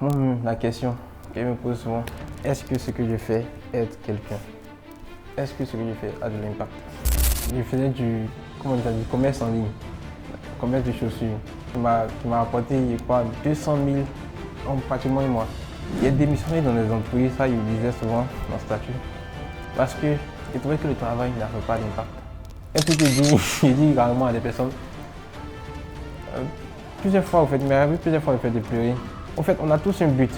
La question qu'elle me pose souvent, est-ce que ce que je fais aide quelqu'un? Est-ce que ce que je fais a de l'impact? Je faisais du commerce en ligne, commerce de chaussures, qui m'a rapporté, je crois, 200 000 en pratiquement un mois. J'ai démissionné dans les entreprises, ça, je le disais souvent dans le statut, parce que je trouvais que le travail n'avait pas d'impact. Est-ce que je dis carrément à des personnes, plusieurs fois, en fait, il m'est arrivé plusieurs fois le fait de pleurer. En fait, on a tous un but,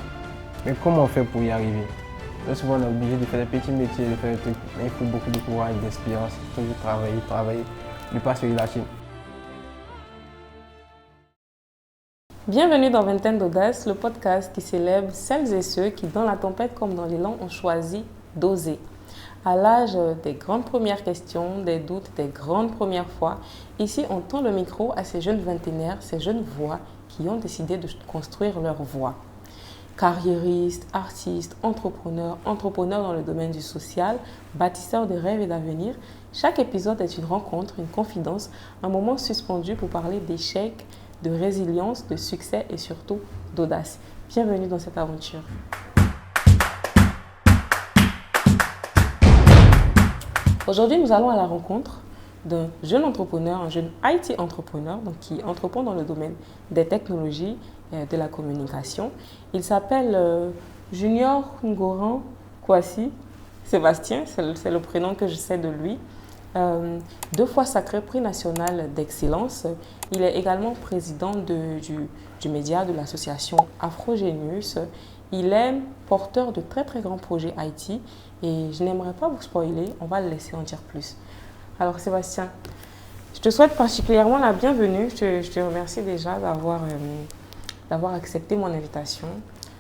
mais comment on fait pour y arriver? Là, souvent, on est obligé de faire des petits métiers, de faire des trucs, mais il faut beaucoup de courage, d'expérience, toujours travailler, ne pas se relâcher. Bienvenue dans Vingtaine d'Audace, le podcast qui célèbre celles et ceux qui, dans la tempête comme dans l'élan, ont choisi d'oser. À l'âge des grandes premières questions, des doutes, des grandes premières fois, ici on tend le micro à ces jeunes vingtenaires, ces jeunes voix qui ont décidé de construire leur voix. Carriéristes, artistes, entrepreneurs dans le domaine du social, bâtisseurs de rêves et d'avenir, chaque épisode est une rencontre, une confidence, un moment suspendu pour parler d'échecs, de résilience, de succès et surtout d'audace. Bienvenue dans cette aventure. Aujourd'hui, nous allons à la rencontre d'un jeune entrepreneur, un jeune IT entrepreneur, donc qui entreprend dans le domaine des technologies et de la communication. Il s'appelle Junior Ngoran Kwasi Sébastien, c'est le prénom que je sais de lui. 2 fois sacré prix national d'excellence. Il est également président du média de l'association Afrogenius. Il est porteur de très très grands projets IT et je n'aimerais pas vous spoiler, on va le laisser en dire plus. Alors Sébastien, je te souhaite particulièrement la bienvenue. Je te remercie déjà d'avoir accepté mon invitation.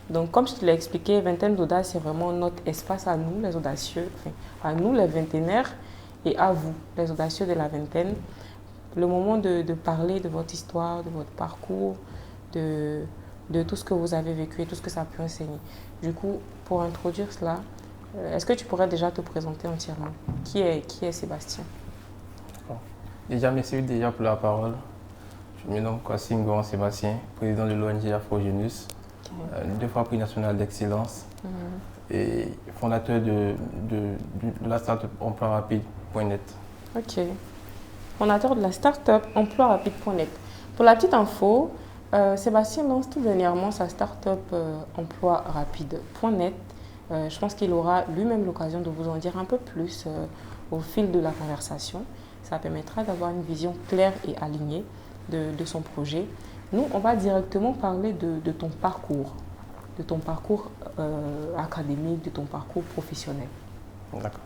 Donc comme je te l'ai expliqué, Vingtaine d'Audace, c'est vraiment notre espace à nous, les audacieux, à nous les vingtenaires et à vous, les audacieux de la vingtaine. Le moment de parler de votre histoire, de votre parcours, de tout ce que vous avez vécu et tout ce que ça a pu enseigner. Du coup, pour introduire cela, est-ce que tu pourrais déjà te présenter entièrement? Qui est Sébastien? Bon. Déjà, merci déjà pour la parole. Je me nomme Kwasi Ngoran Sébastien, président de l'ONG Afrogenius, 2 fois prix national d'excellence et fondateur de la startup emploirapide.net. Ok. Fondateur de la startup emploirapide.net. Pour la petite info, Sébastien lance tout dernièrement sa startup emploirapide.net. Je pense qu'il aura lui-même l'occasion de vous en dire un peu plus au fil de la conversation. Ça permettra d'avoir une vision claire et alignée de son projet. Nous, on va directement parler de ton parcours, académique, de ton parcours professionnel. D'accord.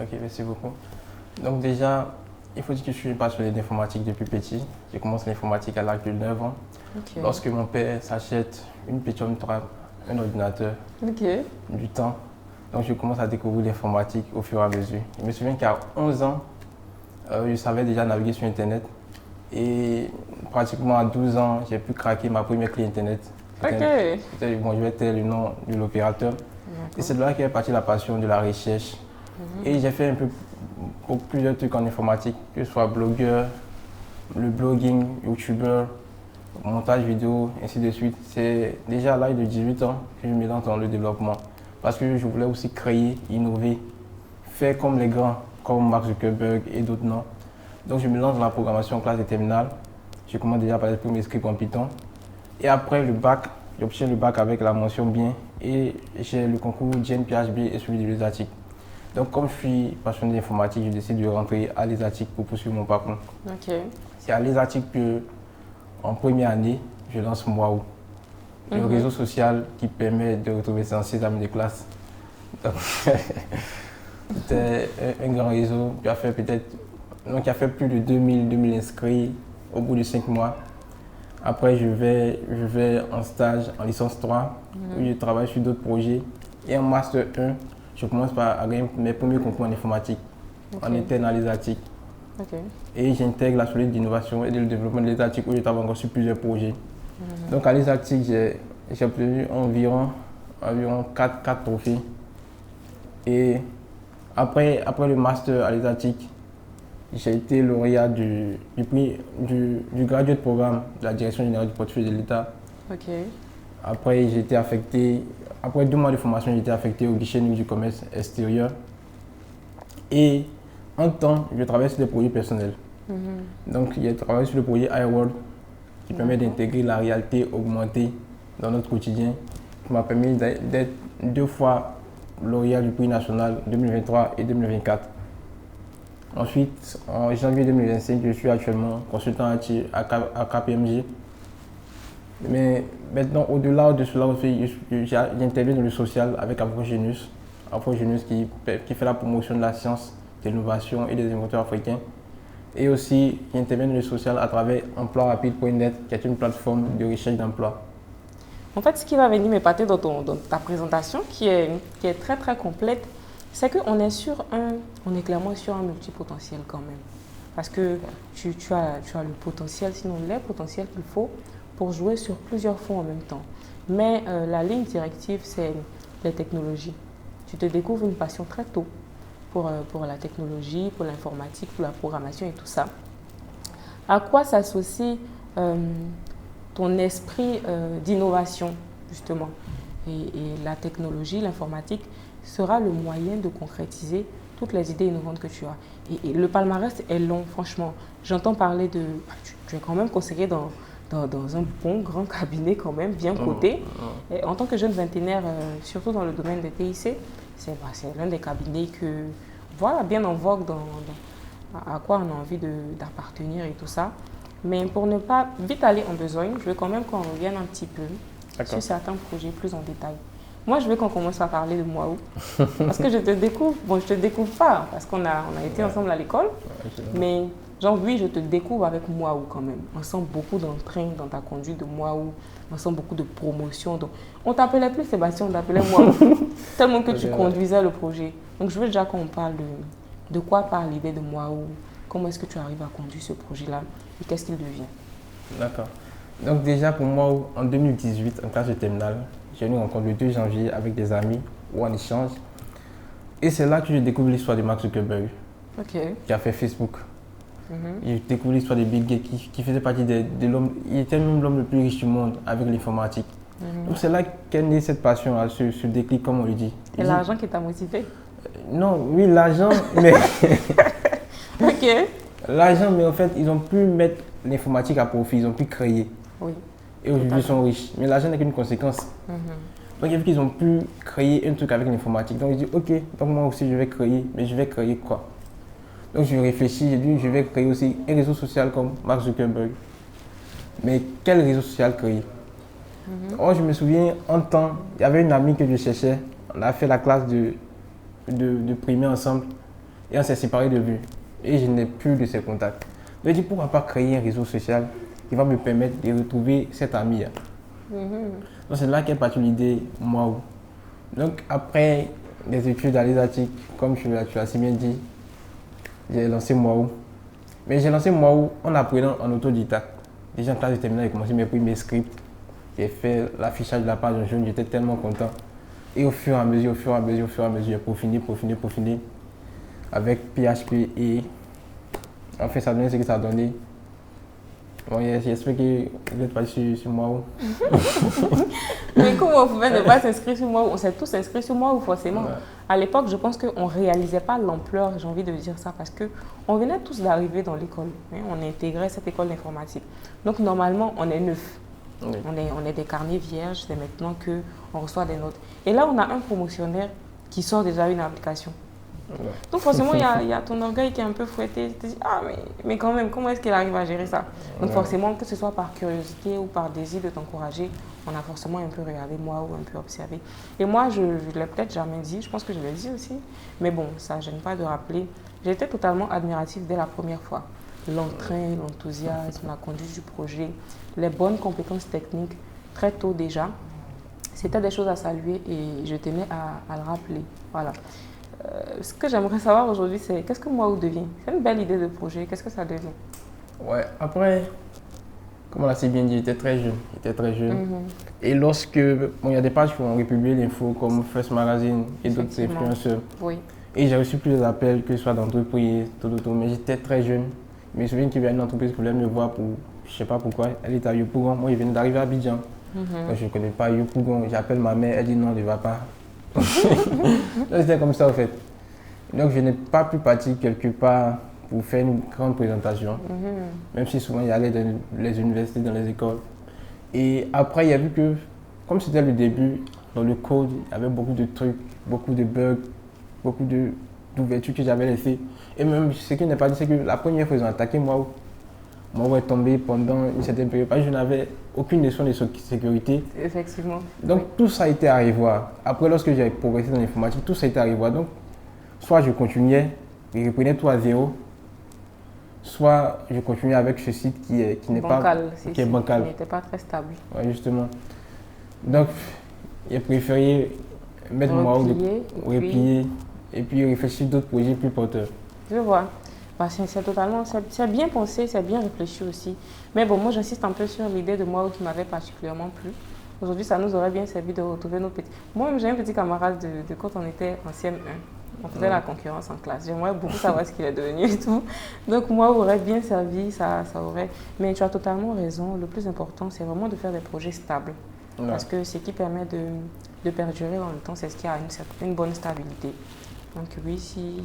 Ok, merci beaucoup. Donc déjà, il faut dire que je suis passionné d'informatique depuis petit. J'ai commencé l'informatique à l'âge de 9 ans. Okay. Lorsque mon père s'achète une Pentium 3, un ordinateur, du temps. Donc je commence à découvrir l'informatique au fur et à mesure. Je me souviens qu'à 11 ans, je savais déjà naviguer sur Internet. Et pratiquement à 12 ans, j'ai pu craquer ma première clé Internet. Bon, je vais taire le nom de l'opérateur. Et c'est de là qu'est partie la passion de la recherche. Et j'ai fait un peu plusieurs trucs en informatique, que ce soit blogueur, le blogging, youtubeur, montage vidéo, ainsi de suite. C'est déjà à l'âge de 18 ans que je me lance dans le développement. Parce que je voulais aussi créer, innover, faire comme les grands, comme Mark Zuckerberg et d'autres noms. Donc je me lance dans la programmation en classe de terminale. Je commence déjà par les premiers scripts en Python. Et après le bac, j'obtiens le bac avec la mention bien et j'ai le concours JNPHB et celui de l'ESATIC. Donc comme je suis passionné d'informatique, je décide de rentrer à l'ESATIC pour poursuivre mon parcours. C'est à l'ESATIC qu'en première année, je lance Mwao, le réseau social qui permet de retrouver ses amis de classe. C'était un grand réseau qui a fait plus de 2000 inscrits au bout de 5 mois. Après, je vais en stage en licence 3 où je travaille sur d'autres projets. Et en master 1, je commence par gagner mes premiers concours en informatique, en interne à l'ESATIC. Et j'intègre la solide d'innovation et de développement de l'ESATIC où je travaille encore sur plusieurs projets. Donc à l'ESATIC, j'ai obtenu environ 4 trophées. Et après le master à l'ESATIC, j'ai été lauréat du prix du graduate programme de la Direction générale du portefeuille de l'État. Après, après 2 mois de formation, j'ai été affecté au guichet unique du commerce extérieur. Et en temps, je travaille sur des projets personnels. Donc, j'ai travaillé sur le projet iWorld qui permet d'intégrer la réalité augmentée dans notre quotidien, qui m'a permis d'être 2 fois lauréat du prix national 2023 et 2024. Ensuite, en janvier 2025, je suis actuellement consultant à KPMG. Mais maintenant, au-delà de cela, j'interviens dans le social avec Afrogenius. Afrogenius qui fait la promotion de la science, de l'innovation et des inventeurs africains. Et aussi, j'interviens dans le social à travers emploirapide.net, qui est une plateforme de recherche d'emploi. En fait, ce qui va venir m'épater dans ta présentation, qui est très très complète, c'est qu'on est clairement sur un multipotentiel quand même. Parce que tu as le potentiel, sinon les potentiels qu'il faut pour jouer sur plusieurs fronts en même temps. Mais la ligne directive, c'est les technologies. Tu te découvres une passion très tôt pour la technologie, pour l'informatique, pour la programmation et tout ça. À quoi s'associe ton esprit d'innovation, justement? Et la technologie, l'informatique, sera le moyen de concrétiser toutes les idées innovantes que tu as. Et le palmarès est long, franchement. J'entends parler de... Tu es quand même conseillé dans un bon grand cabinet quand même, bien coté. Et en tant que jeune vingtenaire, surtout dans le domaine des TIC, c'est l'un des cabinets voilà, bien en vogue à quoi on a envie d'appartenir et tout ça. Mais pour ne pas vite aller en besogne, je veux quand même qu'on revienne un petit peu sur certains projets plus en détail. Moi, je veux qu'on commence à parler de Mwaou. Parce que je te découvre, je te découvre pas, parce qu'on a été ensemble à l'école. Mais genre, oui, je te découvre avec Mwaou quand même. On sent beaucoup d'entrain dans ta conduite de Mwaou. On sent beaucoup de promotion. Donc, on t'appelait plus Sébastien, on t'appelait Mwaou. Tellement que tu conduisais le projet. Donc, je veux déjà qu'on parle de quoi parle l'idée de Mwaou. Comment est-ce que tu arrives à conduire ce projet-là et qu'est-ce qu'il devient? D'accord. Donc déjà pour moi, en 2018, en classe de terminale, j'ai eu une rencontre le 2 janvier avec des amis ou en échange. Et c'est là que je découvre l'histoire de Mark Zuckerberg, qui a fait Facebook. Je découvre l'histoire de Bill Gates, qui faisait partie de l'homme. Il était même l'homme le plus riche du monde avec l'informatique. Donc c'est là qu'est née cette passion, ce déclic, comme on le dit. Et l'argent qui t'a motivé? Non, oui, l'argent, mais... Ok. L'argent, mais en fait, ils ont pu mettre l'informatique à profit, ils ont pu créer. Oui. Et aujourd'hui, ils sont riches. Mais l'argent n'est qu'une conséquence. Donc, il y a vu qu'ils ont pu créer un truc avec l'informatique. Donc, je dis, ok, donc moi aussi, je vais créer. Mais je vais créer quoi? Donc, je réfléchis, j'ai dit, je vais créer aussi un réseau social comme Mark Zuckerberg. Mais quel réseau social créer? Oh, je me souviens, en temps, il y avait une amie que je cherchais. On a fait la classe de primaire ensemble. Et on s'est séparés de vue. Et je n'ai plus de ses contacts. Donc, je dis, pourquoi pas créer un réseau social qui va me permettre de retrouver cette amie. Donc, c'est là qu'est partie l'idée Mwaou. Donc, après des études à l'ESATIC, comme tu l'as si bien dit, j'ai lancé Mwaou. Mais j'ai lancé Mwaou en apprenant en autodidacte. Déjà en classe de terminale, j'ai commencé mes premiers scripts. J'ai fait l'affichage de la page en jaune, j'étais tellement content. Et au fur et à mesure, j'ai peaufiné. Avec PHP et en fait, ça a donné ce que ça a donné. Bon, j'espère que vous êtes partis sur Mwaou. Mais comment vous pouvez ne pas s'inscrire sur Mwaou? On s'est tous inscrits sur Mwaou forcément. Ouais. À l'époque, je pense qu'on ne réalisait pas l'ampleur, j'ai envie de dire ça, parce qu'on venait tous d'arriver dans l'école. On intégrait cette école d'informatique. Donc normalement, on est neuf. Oui. On est des carnets vierges, c'est maintenant qu'on reçoit des notes. Et là, on a un promotionnaire qui sort déjà une application. Ouais. Donc forcément, il y a ton orgueil qui est un peu fouetté. Tu te dis, ah mais quand même, comment est-ce qu'il arrive à gérer ça? Donc forcément, que ce soit par curiosité ou par désir de t'encourager, on a forcément un peu regardé moi ou un peu observé. Et moi, je ne l'ai peut-être jamais dit, je pense que je l'ai dit aussi. Mais bon, ça ne gêne pas de rappeler. J'étais totalement admirative dès la première fois. L'entrain, l'enthousiasme, la conduite du projet, les bonnes compétences techniques, très tôt déjà. C'était des choses à saluer et je tenais à le rappeler. Voilà. Ce que j'aimerais savoir aujourd'hui, c'est qu'est-ce que Mwaou devient? C'est une belle idée de projet, qu'est-ce que ça devient? Ouais, après, comme on l'a si bien dit, j'étais très jeune. Et lorsque, il y a des pages qui ont republié l'info comme First Magazine et d'autres influenceurs. Oui. Et j'ai reçu plusieurs appels, que ce soit d'entreprises, tout, mais j'étais très jeune. Je me souviens qu'il y avait une entreprise qui voulait me voir pour, je ne sais pas pourquoi, elle était à Yopougon, moi je venais d'arriver à Abidjan. Donc, je ne connais pas Yopougon. J'appelle ma mère, elle dit non, ne va pas. Donc, c'était comme ça, en fait. Donc, je n'ai pas pu partir quelque part pour faire une grande présentation. Même si souvent, il allait dans les universités, dans les écoles. Et après, il y a vu que, comme c'était le début, dans le code, il y avait beaucoup de trucs, beaucoup de bugs, beaucoup d'ouvertures que j'avais laissées. Et même, ce qui n'est pas dit, c'est que la première fois qu'ils ont attaqué, moi est tombé pendant une certaine période. Parce que je n'avais aucune notion de sécurité. Effectivement. Donc, tout ça a été à revoir. Après, lorsque j'ai progressé dans l'informatique, tout ça a été à revoir. Donc, soit je continuais, je reprenais tout à zéro, soit je continuais avec ce site qui n'est pas bancal. Qui n'était pas très stable. Oui, justement. Donc, j'ai préféré mettre replier et puis réfléchir d'autres projets plus porteurs. Je vois. Bah, c'est bien pensé, c'est bien réfléchi aussi. Mais bon, moi j'insiste un peu sur l'idée de moi qui m'avait particulièrement plu. Aujourd'hui, ça nous aurait bien servi de retrouver nos petits. Moi, j'ai un petit camarade de quand on était en CM1. On faisait la concurrence en classe. J'aimerais beaucoup savoir ce qu'il est devenu et tout. Donc, moi, aurait bien servi, ça aurait. Mais tu as totalement raison. Le plus important, c'est vraiment de faire des projets stables. Ouais. Parce que ce qui permet de perdurer dans le temps, c'est ce qui a une bonne stabilité. Donc, oui, si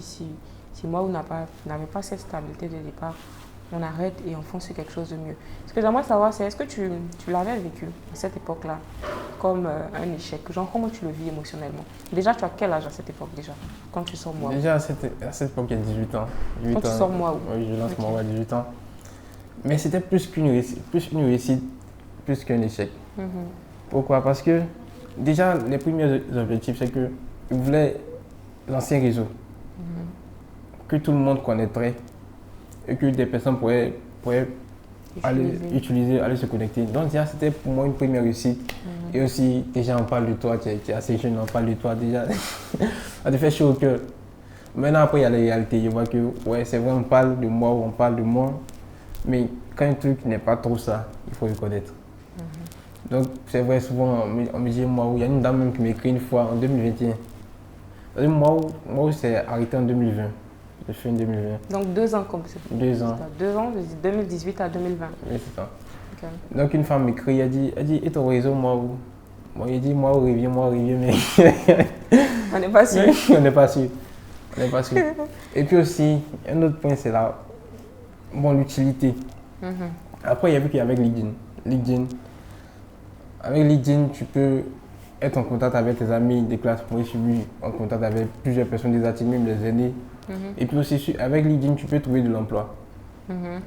moi, vous n'avez pas cette stabilité de départ, on arrête et on fonce sur quelque chose de mieux. Ce que j'aimerais savoir, c'est est-ce que tu l'avais vécu à cette époque-là comme un échec? Genre, comment tu le vis émotionnellement? Déjà, tu as quel âge à cette époque déjà, quand tu sors moi? Déjà, à cette époque, il y a 18 ans. Quand tu sors moi? Oui, je lance moi à 18 ans. Mais c'était plus une réussite, plus qu'un échec. Pourquoi? Parce que déjà, les premiers objectifs, c'est que je voulais lancer un réseau que tout le monde connaîtrait et que des personnes pourraient aller utiliser, aller se connecter. Donc déjà, c'était pour moi une première réussite. Et aussi, déjà, on parle de toi, tu es assez jeune, on parle de toi déjà. Ça te fait chaud au cœur. Maintenant, après, il y a la réalité. Je vois que, ouais, c'est vrai, on parle de moi, mais quand un truc n'est pas trop ça, il faut le connaître. Donc, c'est vrai, souvent, on me dit, moi, il y a une dame même qui m'écrit une fois en 2021. Moi, c'est arrêté en 2020. Je fais en 2020. Donc 2 ans comme ça. 2 ans. 2 ans, de 2018 à 2020. Oui, c'est ça. Okay. Donc une femme m'écrit, elle dit, et ton réseau, moi où? Moi, il dit, moi où revient, mais... On n'est pas sûr. On n'est pas sûr. Et puis aussi, un autre point, c'est l'utilité. Après, il y a vu qu'il y avait LinkedIn. Avec LinkedIn, tu peux être en contact avec tes amis des classes. Moi, je suis en contact avec plusieurs personnes, des artistes, même des aînés. Et puis aussi, avec LinkedIn, tu peux trouver de l'emploi.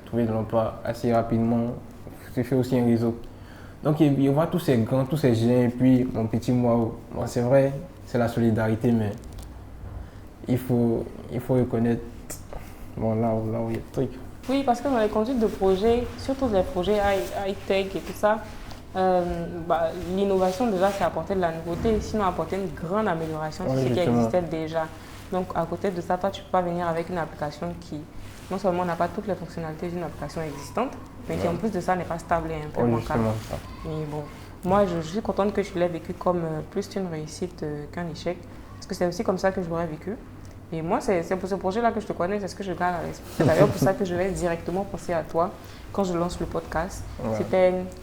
Trouver de l'emploi assez rapidement. Tu fais aussi un réseau. Donc, il voit tous ces grands, tous ces géants, et puis mon petit moi. Bon, c'est vrai, c'est la solidarité, mais il faut reconnaître là où il y a des trucs. Oui, parce que dans les conduites de projets, surtout les projets high-tech et tout ça, l'innovation déjà, c'est apporter de la nouveauté, sinon apporter une grande amélioration sur ce qui existait déjà. Donc, à côté de ça, toi, tu ne peux pas venir avec une application qui, non seulement n'a pas toutes les fonctionnalités d'une application existante, mais qui, en plus de ça, n'est pas stable et un peu bancale. Mais bon, moi, je suis contente que tu l'aies vécu comme plus une réussite qu'un échec, parce que c'est aussi comme ça que je l'aurais vécu. Et moi, c'est pour ce projet-là que je te connais, c'est ce que je garde à l'esprit. C'est d'ailleurs pour ça que je vais directement penser à toi quand je lance le podcast. Ouais.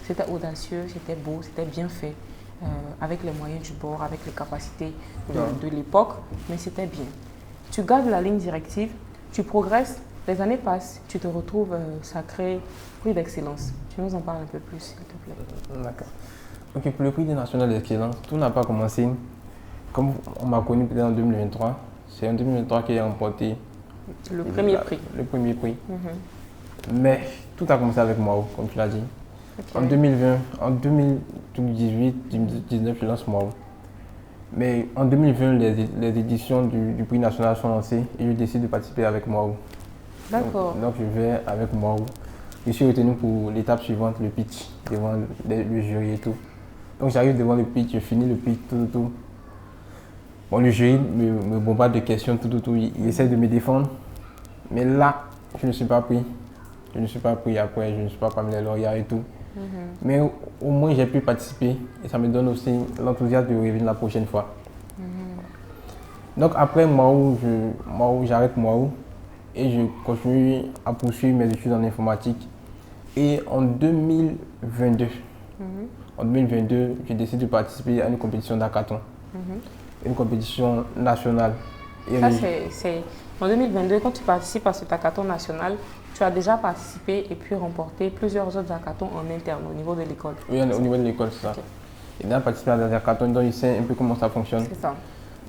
C'était audacieux, c'était beau, c'était bien fait. Avec les moyens du bord, avec les capacités de l'époque, mais c'était bien. Tu gardes la ligne directive, tu progresses, les années passent, tu te retrouves sacré prix d'excellence. Tu nous en parles un peu plus, s'il te plaît. D'accord. Ok, pour le prix national d'excellence, tout n'a pas commencé comme on m'a connu peut-être en 2023. C'est en 2023 qu'il a remporté le premier prix. Le premier prix. Mais tout a commencé avec moi, comme tu l'as dit. Okay. En 2020, en 2018, 2019, je lance Moi. Mais en 2020, les éditions du prix national sont lancées et je décide de participer avec Moi. D'accord. Donc je vais avec Moi. Je suis retenu pour l'étape suivante, le pitch, devant le jury et tout. Donc j'arrive devant le pitch, je finis le pitch, tout. Bon, le jury me bombarde de questions, tout. Il essaie de me défendre. Mais là, je ne suis pas pris. Après, je ne suis pas parmi les lauréats et tout. Mais au moins, j'ai pu participer et ça me donne aussi l'enthousiasme de revenir la prochaine fois. Donc après j'arrête Moi et je continue à poursuivre mes études en informatique. Et en 2022, en 2022, je décide de participer à une compétition d'hackathon, une compétition nationale. Et Ça, c'est en 2022, quand tu participes à cet hackathon national, tu as déjà participé et puis remporté plusieurs autres hackathons en interne au niveau de l'école. Oui, au niveau de l'école, c'est ça. Ok. Et là, participer à des hackathons, donc je sais un peu comment ça fonctionne. C'est ça.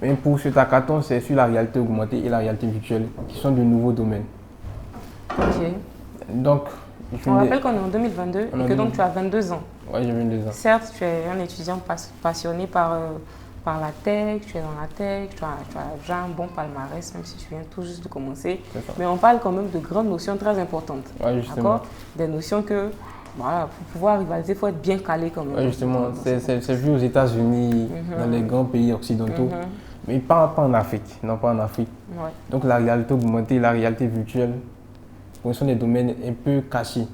Mais pour cet hackathon, c'est sur la réalité augmentée et la réalité virtuelle, qui sont de nouveaux domaines. Ok. Donc, On rappelle qu'on est en 2022 et que donc tu as 22 ans. Oui, j'ai 22 ans. Certes, tu es un étudiant passionné par la tech, tu es dans la tech, tu as déjà un bon palmarès, même si tu viens tout juste de commencer. Mais on parle quand même de grandes notions très importantes. Oui, justement. Des notions que, voilà, pour pouvoir rivaliser, il faut être bien calé quand même. Oui, justement. C'est vu aux États-Unis, dans les grands pays occidentaux, mais pas en Afrique. Non, pas en Afrique. Ouais. Donc, la réalité augmentée, la réalité virtuelle, ce sont des domaines un peu cachés.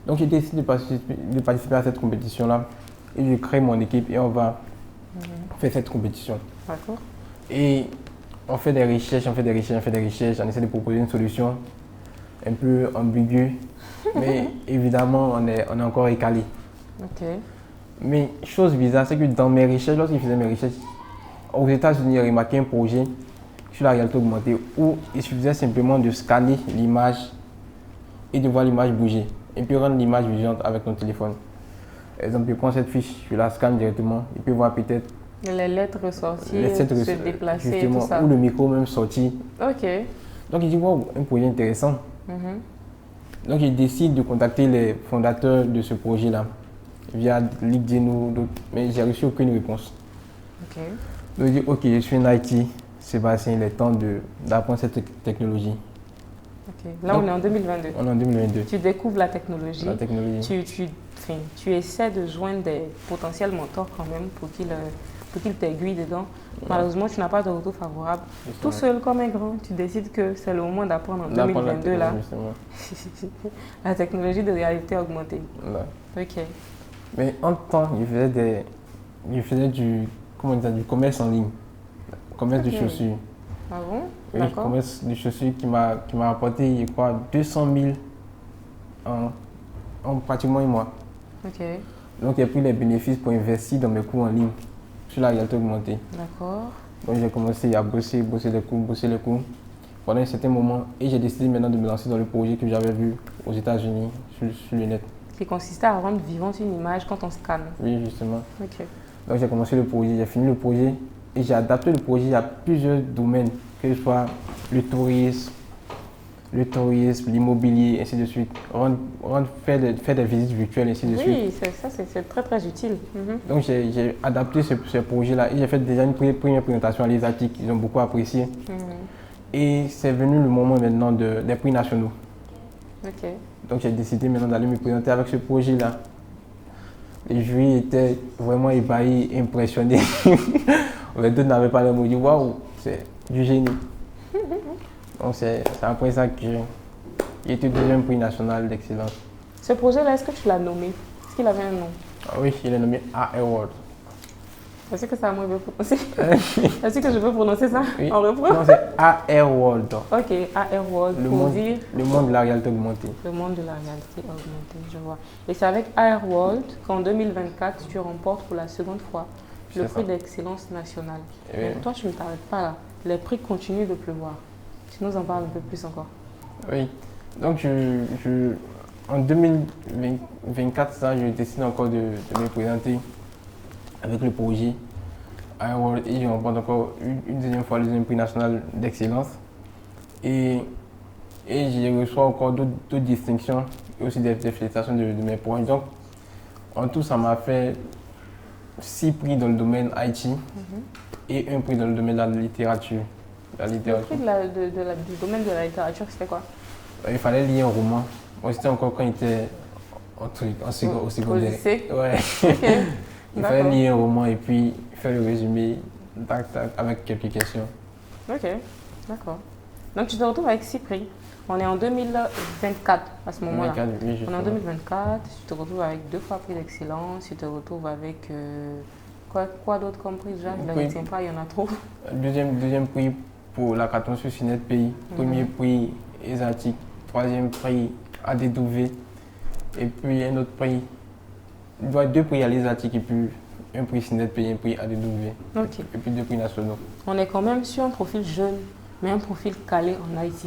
Donc, j'ai décidé de participer à cette compétition-là et je crée mon équipe et on va faire cette compétition. D'accord. Et on fait des recherches, on essaie de proposer une solution un peu ambiguë, mais évidemment, on est encore récalé. Ok. Mais chose bizarre, c'est que dans mes recherches, lorsque je faisais mes recherches, aux États-Unis, j'ai remarqué un projet sur la réalité augmentée où il suffisait simplement de scanner l'image et de voir l'image bouger et puis rendre l'image visuelle avec notre téléphone. Par exemple, je prends cette fiche, je la scanne directement et puis voir peut-être les lettres ressortir, se déplacer, justement, tout ça. ou le micro même sortir. Ok. Donc, il dit, wow, un projet intéressant. Donc, il décide de contacter les fondateurs de ce projet-là via LinkedIn ou d'autres, mais j'ai reçu aucune réponse. Ok. Donc, il dit, ok, je suis en IT, Sébastien, il est temps d'apprendre cette technologie. Ok. Là, Donc, on est en 2022. On est en 2022. Tu découvres la technologie. La technologie. Tu essaies de joindre des potentiels mentors quand même pour qu'ils t'aiguillent dedans. Malheureusement, tu n'as pas de retour favorable. Tout seul comme un grand, tu décides que c'est le moment d'apprendre en 2022 là. La technologie de réalité augmentée. Ouais. Ok. Mais en temps, il faisait du commerce en ligne, commerce de chaussures. Ah bon? Oui, D'accord. commerce de chaussures qui m'a rapporté, je crois, 200 000 en pratiquement un mois. Ok. Donc, j'ai pris les bénéfices pour investir dans mes cours en ligne sur la réalité augmentée. D'accord. Donc, j'ai commencé à bosser les cours pendant un certain moment et j'ai décidé maintenant de me lancer dans le projet que j'avais vu aux États-Unis sur le net. Qui consistait à rendre vivante une image quand on scanne. Oui, justement. Ok. Donc, j'ai commencé le projet, j'ai fini le projet et j'ai adapté le projet à plusieurs domaines, que ce soit le tourisme, l'immobilier, ainsi de suite. Faire des visites virtuelles, ainsi de suite. Oui, c'est très très utile. Donc j'ai adapté ce projet-là et j'ai fait déjà une première présentation à l'ESATIC, ils ont beaucoup apprécié. Et c'est venu le moment maintenant des prix nationaux. Ok. Donc j'ai décidé maintenant d'aller me présenter avec ce projet-là. Les jurys étaient vraiment ébahis, impressionnés. Les deux n'avaient pas le mot, dit waouh, c'est du génie. Donc c'est après ça que j'ai été deuxième prix national d'excellence. Ce projet-là, est-ce que tu l'as nommé? Est-ce qu'il avait un nom? Ah oui, il est nommé AR World. Est-ce que ça, moi, je vais prononcer? Est-ce que je peux prononcer ça? Oui. On reprend? Non, c'est AR World. Ok, AR World, le monde de la réalité augmentée. Le monde de la réalité augmentée, je vois. Et c'est avec AR World qu'en 2024, tu remportes pour la seconde fois le prix d'excellence nationale. Donc, toi, tu ne t'arrêtes pas là. Les prix continuent de pleuvoir. Tu nous en parles un peu plus encore. Oui. Donc, en 2024, je décide encore de me présenter avec le projet AR World et je remporte encore une deuxième fois le deuxième prix national d'excellence. Et je reçois encore d'autres distinctions et aussi des félicitations de mes proches. Donc, en tout, ça m'a fait 6 prix dans le domaine IT et un prix dans le domaine de la littérature. Le prix du domaine de la littérature, c'était quoi? Il fallait lire un roman. Moi, c'était encore quand j'étais au secondaire. Au lycée? Ouais. Okay. Il fallait lire un roman et puis faire le résumé avec quelques questions. Ok, d'accord. Donc tu te retrouves avec 6 prix. On est en 2024 à ce moment-là. Oui, on est en 2024, tu te retrouves avec 2 fois prix d'excellence, tu te retrouves avec quoi d'autre comme prix déjà? Je ne retiens pas, il y en a trop. Deuxième prix pour l'hackathon sur Cinet Pays. Premier prix ESATIC. Troisième prix ADW. Et puis un autre prix il doit être 2 prix réalisatifs et puis un prix SNET et un prix ADW. Ok. Et puis 2 prix nationaux. On est quand même sur un profil jeune, mais un profil calé en IT.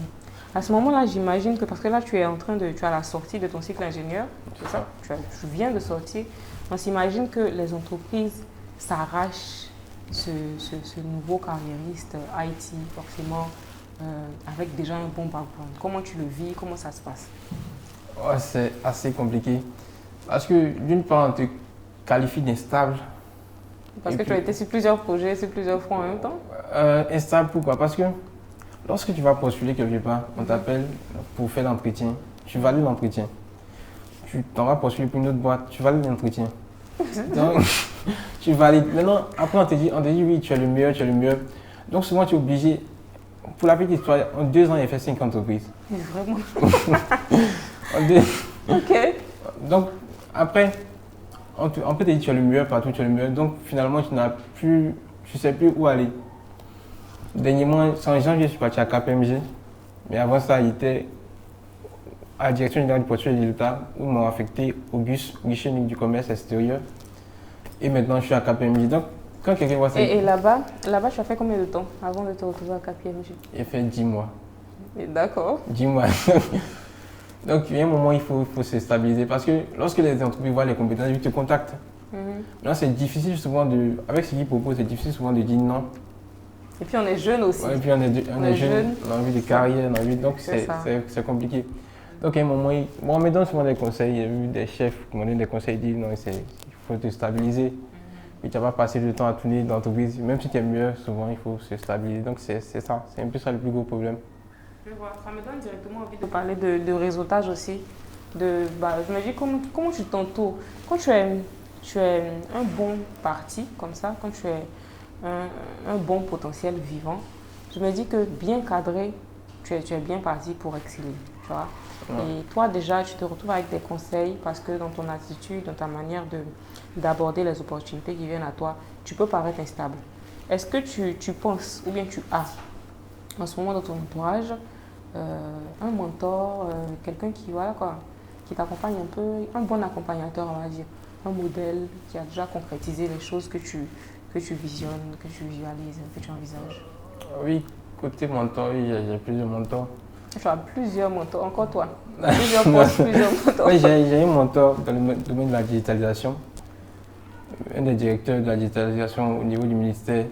À ce moment-là, j'imagine que, parce que là, tu es à la sortie de ton cycle ingénieur, C'est ça. tu viens de sortir, on s'imagine que les entreprises s'arrachent ce nouveau carriériste IT, forcément, avec déjà un bon background. Comment tu le vis? Comment ça se passe? Ouais, c'est assez compliqué. Parce que d'une part, on te qualifie d'instable. Parce Et que tu as puis- été sur plusieurs projets, sur plusieurs fronts en même temps. Instable, pourquoi? Parce que lorsque tu vas postuler quelque part, on t'appelle pour faire l'entretien. Tu valides l'entretien. Tu t'en vas postuler pour une autre boîte, tu valides l'entretien. Donc, tu valides. Maintenant, après, on te dit oui, tu es le meilleur, tu es le meilleur. Donc, souvent, tu es obligé. Pour la petite histoire, en 2 ans, il a fait 5 entreprises. Mais vraiment. En deux- Ok. Donc, après, on peut te dire tu es le meilleur partout, tu es le meilleur. Donc, finalement, tu ne sais plus où aller. Dernièrement, en janvier, je suis parti à KPMG. Mais avant ça, il était à la direction générale du portefeuille de l'État où ils m'ont affecté au guichet unique du commerce extérieur. Et maintenant, je suis à KPMG. Donc, quand quelqu'un voit ça, Et là-bas, tu as fait combien de temps avant de te retrouver à KPMG? il fait 10 mois. D'accord. 10 mois. Donc, il y a un moment, il faut se stabiliser parce que lorsque les entreprises voient les compétences, ils te contactent. Là, c'est difficile souvent avec ce qu'ils proposent, c'est difficile souvent de dire non. Et puis on est jeune aussi. Ouais, et puis on est jeune, on a envie de carrière, on a envie, donc c'est compliqué. Donc, à un moment, on me donne souvent des conseils. Il y a eu des chefs qui m'ont donné des conseils, ils disent non, il faut te stabiliser. Et tu vas pas passer le temps à tourner dans l'entreprise. Même si tu es mieux, souvent, il faut se stabiliser. Donc, c'est ça. C'est un peu ça le plus gros problème. Je vois. Ça me donne directement envie de parler de réseautage aussi. Je me dis comment tu t'entoures. Quand tu es un bon parti comme ça, quand tu es un bon potentiel vivant, je me dis que bien cadré, tu es bien parti pour exceller. Tu vois? Ouais. Et toi déjà, tu te retrouves avec des conseils parce que dans ton attitude, dans ta manière d'aborder les opportunités qui viennent à toi, tu peux paraître instable. Est-ce que tu penses ou bien tu as en ce moment dans ton entourage un mentor, quelqu'un qui t'accompagne un peu, un bon accompagnateur, on va dire, un modèle qui a déjà concrétisé les choses que tu visionnes, que tu visualises, que tu envisages? Oui, côté mentor, oui, j'ai plusieurs mentors. Tu as plusieurs mentors, encore toi. Plusieurs postes, plusieurs mentors. Oui, j'ai un mentor dans le domaine de la digitalisation, un des directeurs de la digitalisation au niveau du ministère,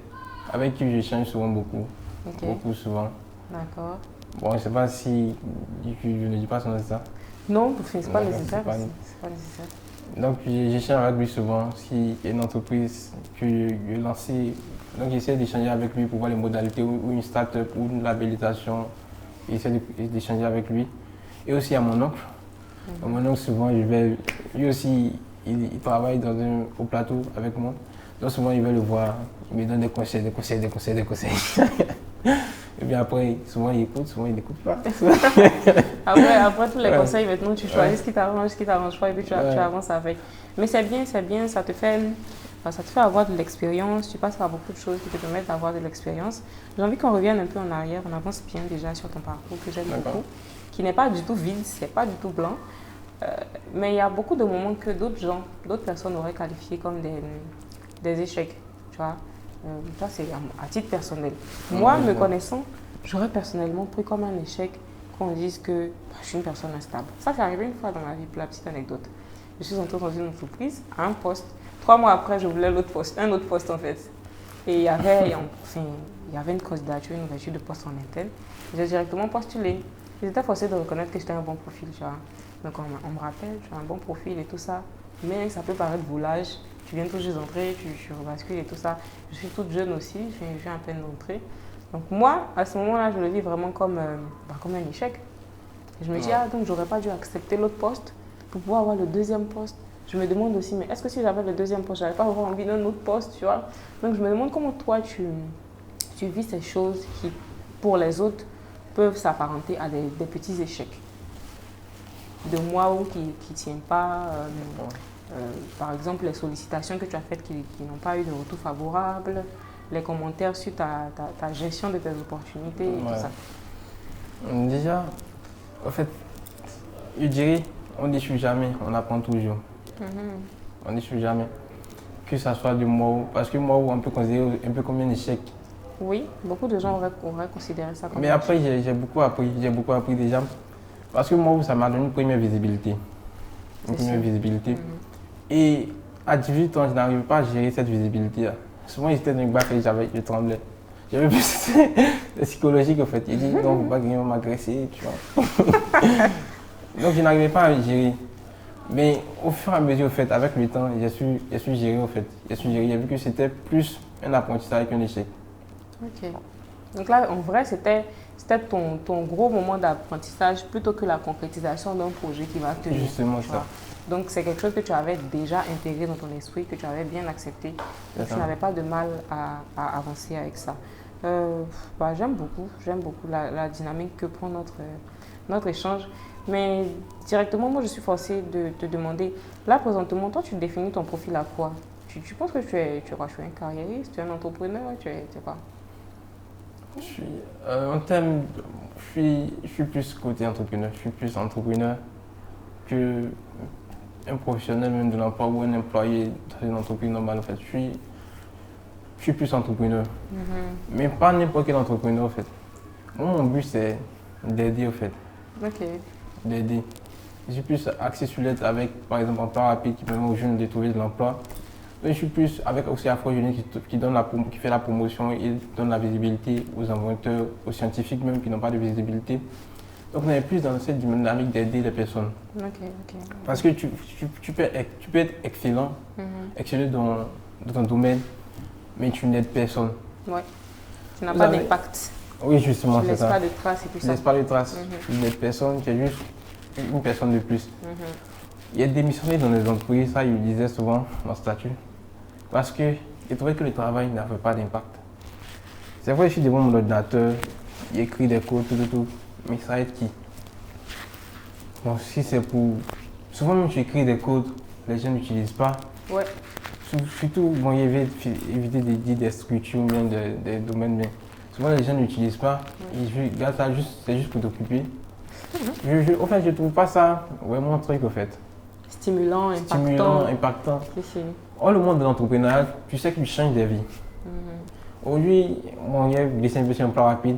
avec qui j'échange souvent beaucoup, Ok. beaucoup souvent. D'accord. Bon, je ne sais pas si je ne dis pas son nom, c'est ça. Non, c'est pas Non, nécessaire. c'est pas- C'est pas nécessaire. Donc, j'échange avec lui souvent. S'il y a une entreprise que je vais lancer, donc j'essaie d'échanger avec lui pour voir les modalités, ou une start-up, ou une labellisation. J'essaie d'échanger avec lui. Et aussi à mon oncle. Mon oncle, souvent, lui aussi, il travaille au plateau avec moi. Donc, souvent, je vais le voir. Il me donne des conseils. Et bien après, souvent, il écoute, souvent, il n'écoute pas. Après tous les Ouais. conseils, maintenant tu choisis ce qui t'arrange pas et puis tu avances avec. Mais c'est bien, ça te fait avoir de l'expérience, tu passes par beaucoup de choses qui te permettent d'avoir de l'expérience. J'ai envie qu'on revienne un peu en arrière, on avance bien déjà sur ton parcours que j'aime D'accord. beaucoup, qui n'est pas du tout vide, c'est pas du tout blanc. Mais il y a beaucoup de moments que d'autres personnes auraient qualifiés comme des échecs, tu vois. Ça, c'est à titre personnel. Moi, me connaissant, j'aurais personnellement pris comme un échec qu'on dise que je suis une personne instable. Ça, c'est arrivé une fois dans ma vie, pour la petite anecdote. Je suis entrée dans une entreprise, à un poste. 3 mois après, je voulais un autre poste en fait. Et il y avait une candidature, une ouverture de poste en interne. J'ai directement postulé. Ils étaient forcés de reconnaître que j'étais un bon profil, tu vois. Donc on me rappelle, tu as un bon profil et tout ça. Mais ça peut paraître boulage. Tu viens tout juste d'entrer, tu rebascules et tout ça. Je suis toute jeune aussi, je viens à peine d'entrer. Donc moi, à ce moment-là, je le vis vraiment comme un échec. Et je me dis, donc j'aurais pas dû accepter l'autre poste pour pouvoir avoir le deuxième poste. Je me demande aussi, mais est-ce que si j'avais le deuxième poste, j'allais pas avoir envie d'un autre poste, tu vois? Donc je me demande comment toi, tu vis ces choses qui, pour les autres, peuvent s'apparenter à des petits échecs. De moi ou qui ne tiennent pas, par exemple les sollicitations que tu as faites qui n'ont pas eu de retour favorable, les commentaires sur ta gestion de tes opportunités et tout ça. Déjà, en fait, je dirais, on n'échoue jamais, on apprend toujours. on n'échoue jamais. Que ça soit du mot, parce que moi, on peut considérer un peu comme un échec. Oui, beaucoup de gens auraient considéré ça comme Mais après, j'ai beaucoup appris déjà. Parce que moi, ça m'a donné une première visibilité. Et à 18 ans, je n'arrivais pas à gérer cette visibilité-là. Souvent, j'étais dans une bac et je tremblais. J'avais plus c'est psychologique en fait. Il dit non, faut pas qu'il m'agresser, tu vois. Donc je n'arrivais pas à gérer. Mais au fur et à mesure, en fait, avec le temps, j'ai su gérer en fait. J'ai vu que c'était plus un apprentissage qu'un échec. Ok. Donc là, en vrai, c'était ton gros moment d'apprentissage plutôt que la concrétisation d'un projet qui va tenir. Justement ça. Donc c'est quelque chose que tu avais déjà intégré dans ton esprit, que tu avais bien accepté. Et tu n'avais pas de mal à avancer avec ça. J'aime beaucoup la dynamique que prend notre échange. Mais directement, moi, je suis forcée de te demander, là, présentement, toi, tu définis ton profil à quoi? Tu penses que tu es un carriériste, tu es un entrepreneur, tu es quoi? Je suis plus côté entrepreneur. Je suis plus entrepreneur que un professionnel même de l'emploi ou un employé dans une entreprise normale. En fait. Je suis plus entrepreneur. Mais pas n'importe quel entrepreneur, en fait. Moi, mon but, c'est d'aider, en fait. Ok. D'aider. Je suis plus axé sur l'aide avec, par exemple, Emploi Rapide qui permet aux jeunes de trouver de l'emploi. Mais je suis plus avec aussi Afro-Jeunesse qui fait la promotion et donne la visibilité aux inventeurs, aux scientifiques même qui n'ont pas de visibilité. Donc on est plus dans cette dynamique d'aider les personnes. Ok. Parce que tu peux être excellent, excellent dans ton domaine, mais tu n'aides personne. Ouais. Tu n'as pas d'impact. Oui, justement, c'est ça. Tu ne laisses pas de traces et tout ça. Tu ne laisses pas de traces. Tu n'aides personne, tu es juste une personne de plus. Il y a démissionné dans les entreprises, ça, il disait souvent dans le statut. Parce qu'il trouvait que le travail n'avait pas d'impact. C'est vrai, je suis devant mon ordinateur, il écrit des codes, tout. Mais ça aide qui? Bon, si c'est pour... Souvent, même tu écris des codes, les gens n'utilisent pas. Ouais. Surtout, bon, il éviter de dire des structures ou bien des domaines, mais souvent les gens n'utilisent pas. Ils regardent ça c'est juste pour t'occuper. En fait, je trouve pas ça vraiment un truc, en fait. Stimulant, impactant. Oh, le monde de l'entrepreneuriat, tu sais que tu changes des vies. Aujourd'hui, il y a des services Emploi Rapide,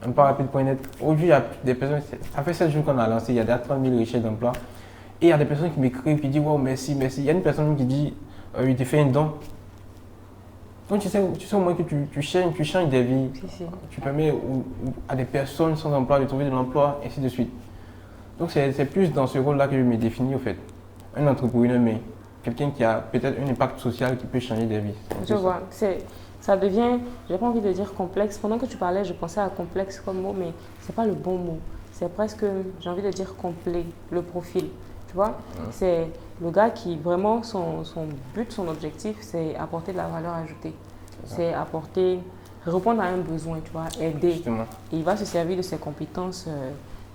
emploirapide.net. Aujourd'hui, il y a des personnes, ça fait 7 jours qu'on a lancé, il y a déjà 30 000 recherches d'emploi. Et il y a des personnes qui m'écrivent, qui disent wow, merci. Il y a une personne qui dit il te fait un don. Donc tu sais au moins que tu changes des vies. Tu permets à des personnes sans emploi de trouver de l'emploi, ainsi de suite. Donc c'est plus dans ce rôle-là que je me définis, au fait. Un entrepreneur, mais quelqu'un qui a peut-être un impact social qui peut changer des vies. Je vois. Ça devient, j'ai pas envie de dire complexe. Pendant que tu parlais, je pensais à complexe comme mot, mais c'est pas le bon mot. C'est presque, j'ai envie de dire complet, le profil. Tu vois, c'est le gars qui vraiment, son but, son objectif, c'est apporter de la valeur ajoutée. C'est répondre à un besoin, tu vois, aider. Justement. Et il va se servir de ses compétences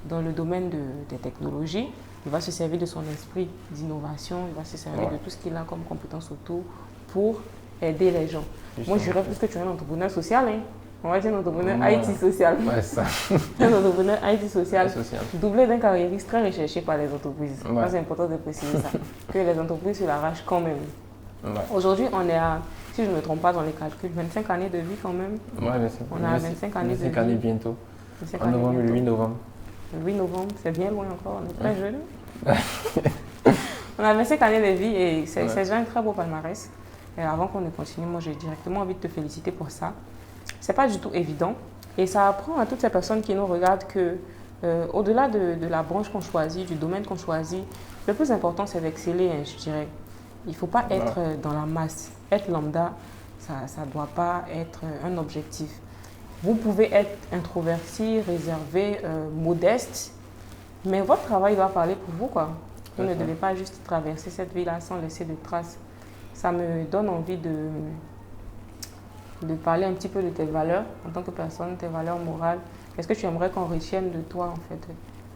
dans le domaine des technologies. Il va se servir de son esprit d'innovation. Il va se servir de tout ce qu'il a comme compétences autour pour aider les gens. Justement. Moi, je dirais plus que tu es un entrepreneur social. Hein. On va dire un entrepreneur IT social. Ouais, ça. Un entrepreneur IT social, doublé d'un carriériste très recherché par les entreprises. Ouais. C'est important de préciser ça. Que les entreprises se l'arrachent quand même. Ouais. Aujourd'hui, on est à, si je ne me trompe pas dans les calculs, 25 années de vie quand même. Ouais, on a 25 années de vie. 25 années bientôt. En novembre, le 8 novembre. Le 8 novembre, c'est bien loin encore, on est très jeunes. On a 25 années de vie et c'est déjà un très beau palmarès. Et avant qu'on ne continue, moi j'ai directement envie de te féliciter pour ça. C'est pas du tout évident et ça apprend à toutes ces personnes qui nous regardent que au-delà de la branche qu'on choisit, du domaine qu'on choisit, le plus important c'est d'exceller, hein, je dirais. Il ne faut pas être dans la masse. Être lambda, ça ne doit pas être un objectif. Vous pouvez être introverti, réservé, modeste, mais votre travail doit parler pour vous, quoi. Vous ne devez pas juste traverser cette vie-là sans laisser de traces. Ça me donne envie de parler un petit peu de tes valeurs en tant que personne, tes valeurs morales. Qu'est-ce que tu aimerais qu'on retienne de toi, en fait,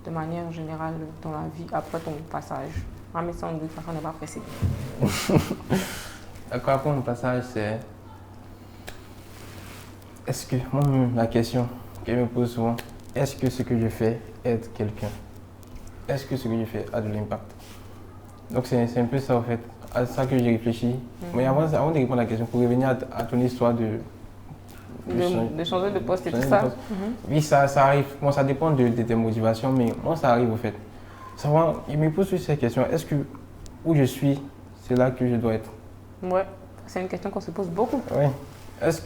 de manière générale dans la vie après ton passage? Ah, mais ça, on n'est pas pressé. Après mon passage, c'est... Est-ce que, moi, la question qu'elle me pose souvent, est-ce que ce que je fais aide quelqu'un? Est-ce que ce que je fais a de l'impact? Donc c'est un peu ça, en fait. à ça que j'ai réfléchi. Mais avant de répondre à la question, pour revenir à ton histoire de changer de poste et tout ça. Oui, ça arrive. Bon, ça dépend de tes motivations, mais moi, ça arrive au fait. Savoir, il me pose cette question, est-ce que où je suis, c'est là que je dois être? Ouais, c'est une question qu'on se pose beaucoup. Oui. Est-ce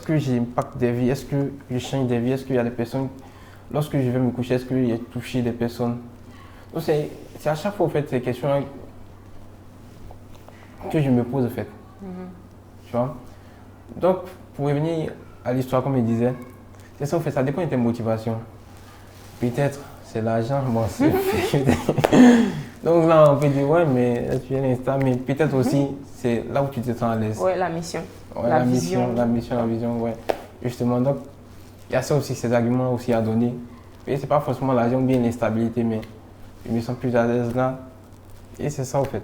que j'impacte des vies? Est-ce que je change des vies? Est-ce qu'il y a des personnes, lorsque je vais me coucher, est-ce que j'ai touché des personnes? Donc c'est à chaque fois, au fait, ces questions que je me pose, au fait. Tu vois? Donc, pour revenir à l'histoire, comme il disait, c'est ça, en fait, ça dépend de tes motivations. Peut-être, c'est l'argent, bon, c'est... Donc là, on peut dire, ouais, mais tu es l'instant, mais peut-être aussi, c'est là où tu te sens à l'aise. Ouais, la mission. Ouais, la vision, ouais. Justement, donc, il y a ça aussi, ces arguments aussi à donner. Et c'est pas forcément l'argent ou bien l'instabilité, mais je me sens plus à l'aise là. Et c'est ça, en fait.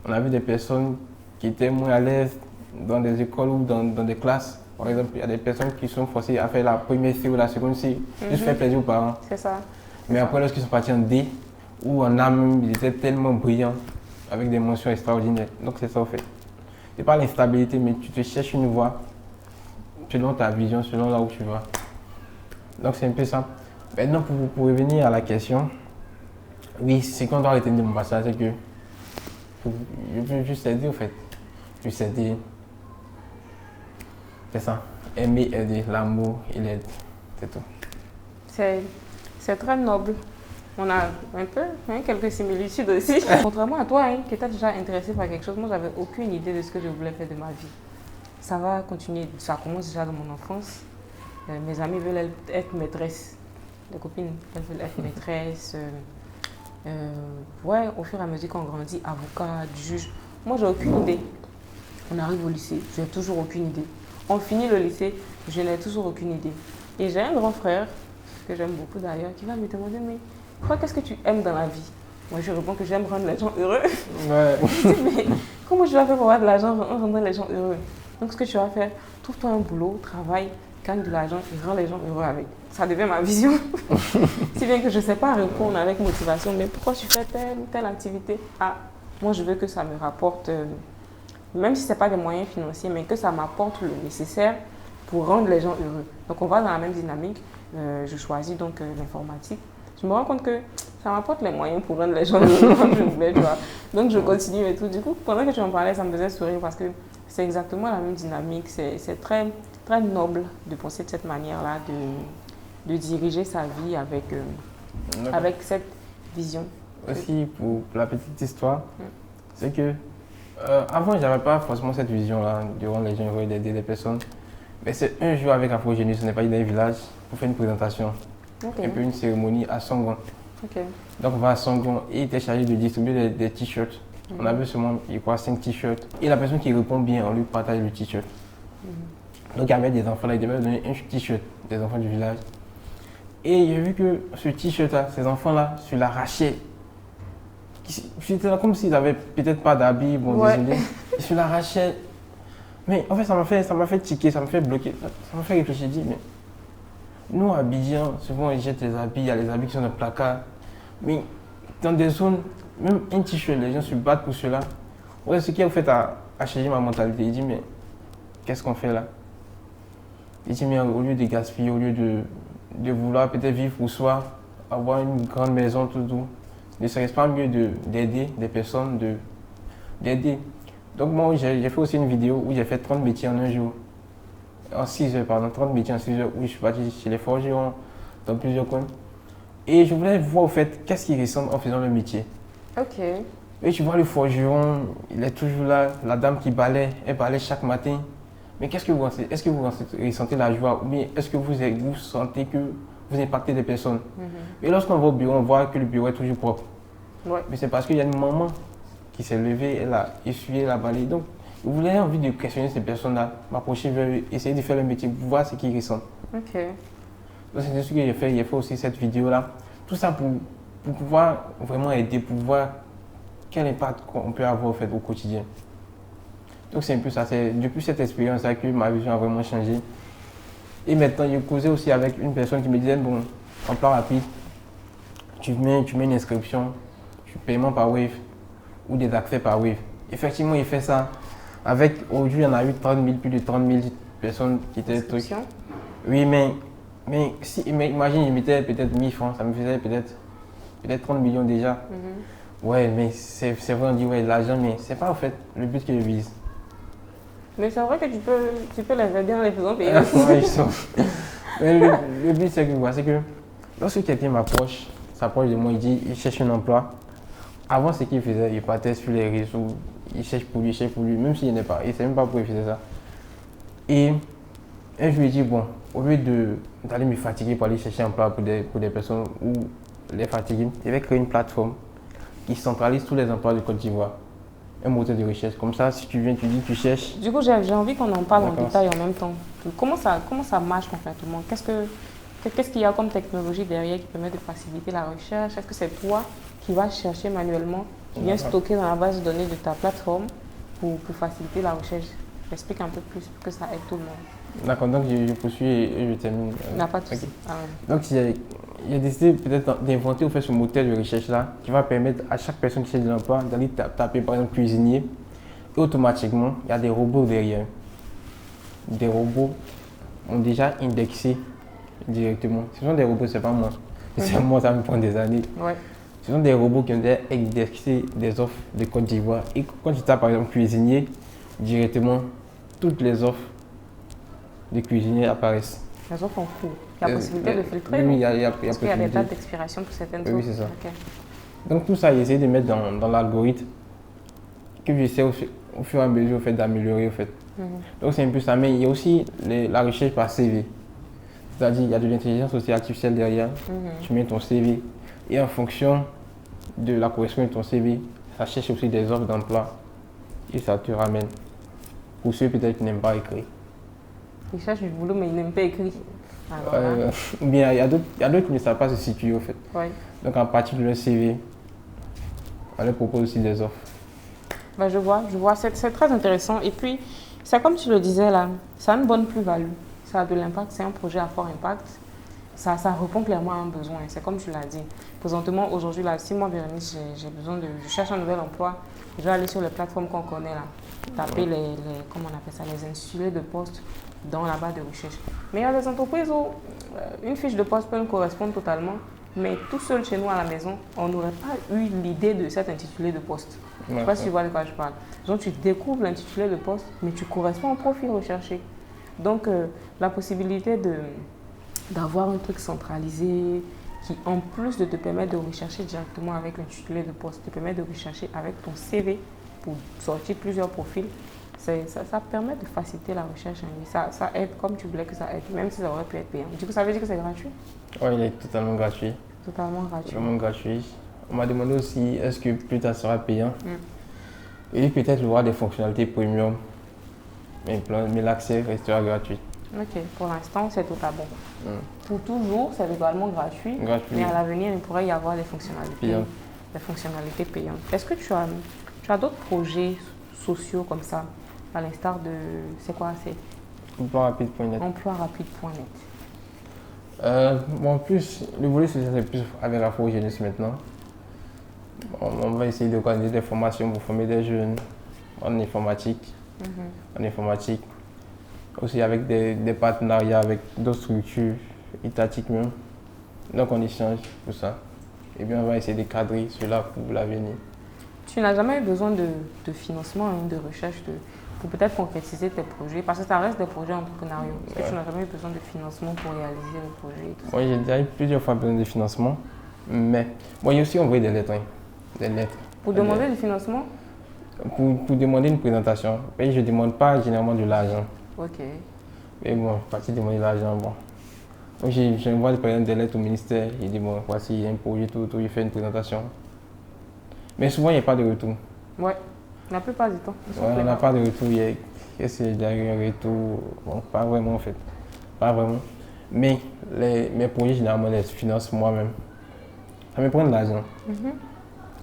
On a vu des personnes qui étaient moins à l'aise dans des écoles ou dans des classes. Par exemple, il y a des personnes qui sont forcées à faire la première C ou la seconde C, juste faire plaisir aux parents. C'est ça. Mais après, lorsqu'ils sont partis en D ou en A, ils étaient tellement brillants, avec des mentions extraordinaires. Donc c'est ça, en fait. C'est pas l'instabilité, mais tu te cherches une voie selon ta vision, selon là où tu vas. Donc c'est un peu ça. Maintenant, pour revenir à la question, oui, c'est qu'on doit retenir de mon passage, c'est que je veux juste aider, en fait. Juste aider. C'est ça. Aimer, aider, l'amour et l'aide. C'est tout. C'est très noble. On a un peu quelques similitudes aussi. Contrairement à toi, qui étais déjà intéressé par quelque chose, moi, j'avais aucune idée de ce que je voulais faire de ma vie. Ça va continuer, ça commence déjà dans mon enfance. Mes amis veulent être maîtresses. Les copines, elles veulent être maîtresses. Ouais, au fur et à mesure qu'on grandit, avocat, juge. Moi, j'ai aucune idée. On arrive au lycée, j'ai toujours aucune idée. On finit le lycée, je n'ai toujours aucune idée. Et j'ai un grand frère, que j'aime beaucoup d'ailleurs, qui va me demander, mais toi, qu'est-ce que tu aimes dans la vie? Moi, je réponds que j'aime rendre les gens heureux. Ouais. Je dis, mais comment je vais faire pour avoir de l'argent en rendant les gens heureux? Donc, ce que tu vas faire, trouve-toi un boulot, travaille, gagne de l'argent et rends les gens heureux avec. Ça devient ma vision. Si bien que je ne sais pas répondre avec motivation, mais pourquoi tu fais telle ou telle activité? Ah, moi, je veux que ça me rapporte, même si ce n'est pas des moyens financiers, mais que ça m'apporte le nécessaire pour rendre les gens heureux. Donc, on va dans la même dynamique. Je choisis donc l'informatique. Je me rends compte que ça m'apporte les moyens pour rendre les gens heureux comme je voulais, tu vois. Donc, je continue et tout. Du coup, pendant que tu en parlais, ça me faisait sourire parce que c'est exactement la même dynamique. C'est très, très noble de penser de cette manière-là, de diriger sa vie avec cette vision. Aussi, pour la petite histoire, c'est que avant, je n'avais pas forcément cette vision-là de rendre les gens heureux et d'aider les personnes. Mais c'est un jour avec Afrogénie, ce n'est pas dans un village, pour faire une présentation. Un peu une cérémonie à Sangon. Donc on va à Sangon et il était chargé de distribuer des t-shirts. On avait seulement, il croit, 5 t-shirts. Et la personne qui répond bien, on lui partage le t-shirt. Donc il y avait des enfants là, il devait donner un t-shirt des enfants du village. Et j'ai vu que ce t-shirt-là, ces enfants-là, se l'arrachaient. C'était là comme s'ils n'avaient peut-être pas d'habits, bon désolé. Ils se l'arrachaient. Mais en fait, ça m'a fait tiquer, ça m'a fait bloquer, ça m'a fait réfléchir. Je dis, mais nous, à Abidjan, souvent, ils jettent les habits, il y a les habits qui sont dans le placard. Mais dans des zones, même un t-shirt, les gens se battent pour cela. Ouais, ce qui a fait à changer ma mentalité. Il dit, mais qu'est-ce qu'on fait là? Il dit, mais au lieu de gaspiller, au lieu de vouloir peut-être vivre pour soi, avoir une grande maison, tout, ne serait-ce pas mieux d'aider des personnes, d'aider. Donc moi, j'ai fait aussi une vidéo où j'ai fait 30 métiers en un jour. En 6 heures, pardon, 30 métiers en 6 heures, où je suis parti chez les forgerons, dans plusieurs coins. Et je voulais voir au fait, qu'est-ce qui ressemble en faisant le métier. Et tu vois le forgeron, il est toujours là, la dame qui balaie, elle balaie chaque matin. Mais qu'est-ce que vous ressentez? Est-ce que vous ressentez la joie? Ou bien est-ce que vous sentez que vous impactez des personnes? Et lorsqu'on va au bureau, on voit que le bureau est toujours propre. Mais c'est parce qu'il y a une maman qui s'est levée, elle a essuyé la balayée. Donc, vous voulez envie de questionner ces personnes-là, m'approcher, essayer de faire le métier, pour voir ce qu'ils ressentent. Donc, c'est ce que j'ai fait. J'ai fait aussi cette vidéo-là. Tout ça pour pouvoir vraiment aider, pour voir quel impact on peut avoir en fait, au quotidien. Donc, c'est un peu ça. C'est depuis cette expérience-là que ma vision a vraiment changé. Et maintenant, j'ai causé aussi avec une personne qui me disait, bon, en plan rapide, tu mets une inscription, tu paiement par Wave. ou des accès par Wave. Effectivement, il fait ça. Aujourd'hui, il y en a eu 30 000, plus de 30 000 personnes qui étaient trucs. Oui, mais imagine, il mettait peut-être 1000 francs, ça me faisait peut-être 30 millions déjà. Ouais, mais c'est vrai, on dit ouais, de l'argent, mais c'est pas en fait le but qu'ils visent. Mais c'est vrai que tu peux les aider en les faisant payer. Ouais, ils sont. Mais le but, c'est que lorsque quelqu'un s'approche de moi, il dit il cherche un emploi. Avant, ce qu'il faisait, il partait sur les réseaux, il cherche pour lui, même s'il n'est pas, il ne sait même pas pourquoi il faisait ça. Et je lui ai dit, bon, au lieu d'aller me fatiguer pour aller chercher un emploi pour des personnes ou les fatiguer, je vais créer une plateforme qui centralise tous les emplois de Côte d'Ivoire. Un moteur de recherche. Comme ça, si tu viens, tu dis, tu cherches. Du coup, j'ai envie qu'on en parle en détail en même temps. Comment ça marche concrètement? Qu'est-ce qu'il y a comme technologie derrière qui permet de faciliter la recherche? Est-ce que c'est toi qui vas chercher manuellement, qui vient stocker dans la base de données de ta plateforme pour faciliter la recherche? Explique un peu plus pour que ça aide tout le monde. D'accord, donc je poursuis et je termine. Il n'y a pas de souci. Donc, il a décidé peut-être d'inventer ou faire ce moteur de recherche-là qui va permettre à chaque personne qui cherche de l'emploi d'aller taper par exemple cuisinier et automatiquement, il y a des robots derrière. Des robots ont déjà indexé directement. Ce sont des robots, c'est pas moi. C'est moi, ça me prend des années. Ouais. Ce sont des robots qui ont déjà indexé des offres de Côte d'Ivoire. Et quand tu tapes par exemple cuisinier, directement, toutes les offres de cuisinier apparaissent. Les offres en cours. Il y a possibilité de filtrer. Oui, il y a Parce qu'il y a des dates d'expiration pour certaines offres. Oui, c'est ça. Okay. Donc tout ça, j'essaie de mettre dans l'algorithme que j'essaie au fur et à mesure d'améliorer. Donc c'est un peu ça. Mais il y a aussi la recherche par CV. C'est-à-dire il y a de l'intelligence aussi artificielle derrière. Tu mets ton CV et en fonction de la correspondance de ton CV, ça cherche aussi des offres d'emploi et ça te ramène. Pour ceux peut-être qui n'aiment pas écrire. Ils cherchent du boulot mais ils n'aiment pas écrire. Ou bien il y a d'autres qui ne savent pas se situer au fait. Ouais. Donc à partir de leur CV, on leur propose aussi des offres. Ben, je vois, c'est très intéressant. Et puis, c'est comme tu le disais là, ça a une bonne plus-value. Ça a de l'impact, c'est un projet à fort impact. Ça répond clairement à un besoin, c'est comme tu l'as dit. Présentement, aujourd'hui, là, si moi, Bérénice, je cherche un nouvel emploi, je vais aller sur les plateformes qu'on connaît là, taper comment on appelle ça, les intitulés de poste dans la barre de recherche. Mais il y a des entreprises où une fiche de poste peut nous correspondre totalement, mais tout seul chez nous à la maison, on n'aurait pas eu l'idée de cet intitulé de poste. Je ne sais pas si tu vois de quoi je parle. Donc tu découvres l'intitulé de poste, mais tu corresponds au profil recherché. Donc la possibilité d'avoir un truc centralisé qui, en plus de te permettre de rechercher directement avec l'intitulé de poste, te permet de rechercher avec ton CV pour sortir plusieurs profils, ça permet de faciliter la recherche en ligne. Ça aide comme tu voulais que ça aide, même si ça aurait pu être payant. Du coup, ça veut dire que c'est gratuit? Oui, il est totalement gratuit. Totalement gratuit. Totalement gratuit. On m'a demandé aussi, est-ce que plus tard sera payant? Et peut-être il y aura des fonctionnalités premium, mais l'accès restera gratuit. Ok, pour l'instant, c'est tout à bon. Pour toujours, c'est également gratuit. Mais à l'avenir, il pourrait y avoir des fonctionnalités payantes. Est-ce que tu as d'autres projets sociaux comme ça, à l'instar de, c'est quoi, c'est Emploirapide.net. Emploirapide.net. Bon, plus, le volet social, c'est plus avec la jeunesse maintenant. On va essayer d'organiser des formations pour former des jeunes en informatique. Aussi avec des partenariats avec d'autres structures étatiques même. Donc on échange tout ça. Et bien on va essayer de cadrer cela pour l'avenir. Tu n'as jamais eu besoin de financement, de recherche pour peut-être concrétiser tes projets, parce que ça reste des projets entrepreneuriaux. Est-ce que tu n'as jamais eu besoin de financement pour réaliser le projet et tout ça? Oui, j'ai déjà eu plusieurs fois besoin de financement, mais bon, il y a aussi envoyé des lettres. Des lettres. Pour demander du financement? Pour demander une présentation. Et je ne demande pas généralement de l'argent. Ok. Mais bon, partir demander de l'argent, bon. Donc j'envoie par exemple des lettres au ministère, il dit bon, voici, il y a un projet, tout, il fait une présentation. Mais souvent, il n'y a pas de retour. Ouais, la plupart du temps. Ouais, on n'a pas de retour. Qu'est-ce qu'il y a un retour? Bon, pas vraiment en fait. Pas vraiment. Mais mes projets, généralement, les finance moi-même. Ça me prend de l'argent.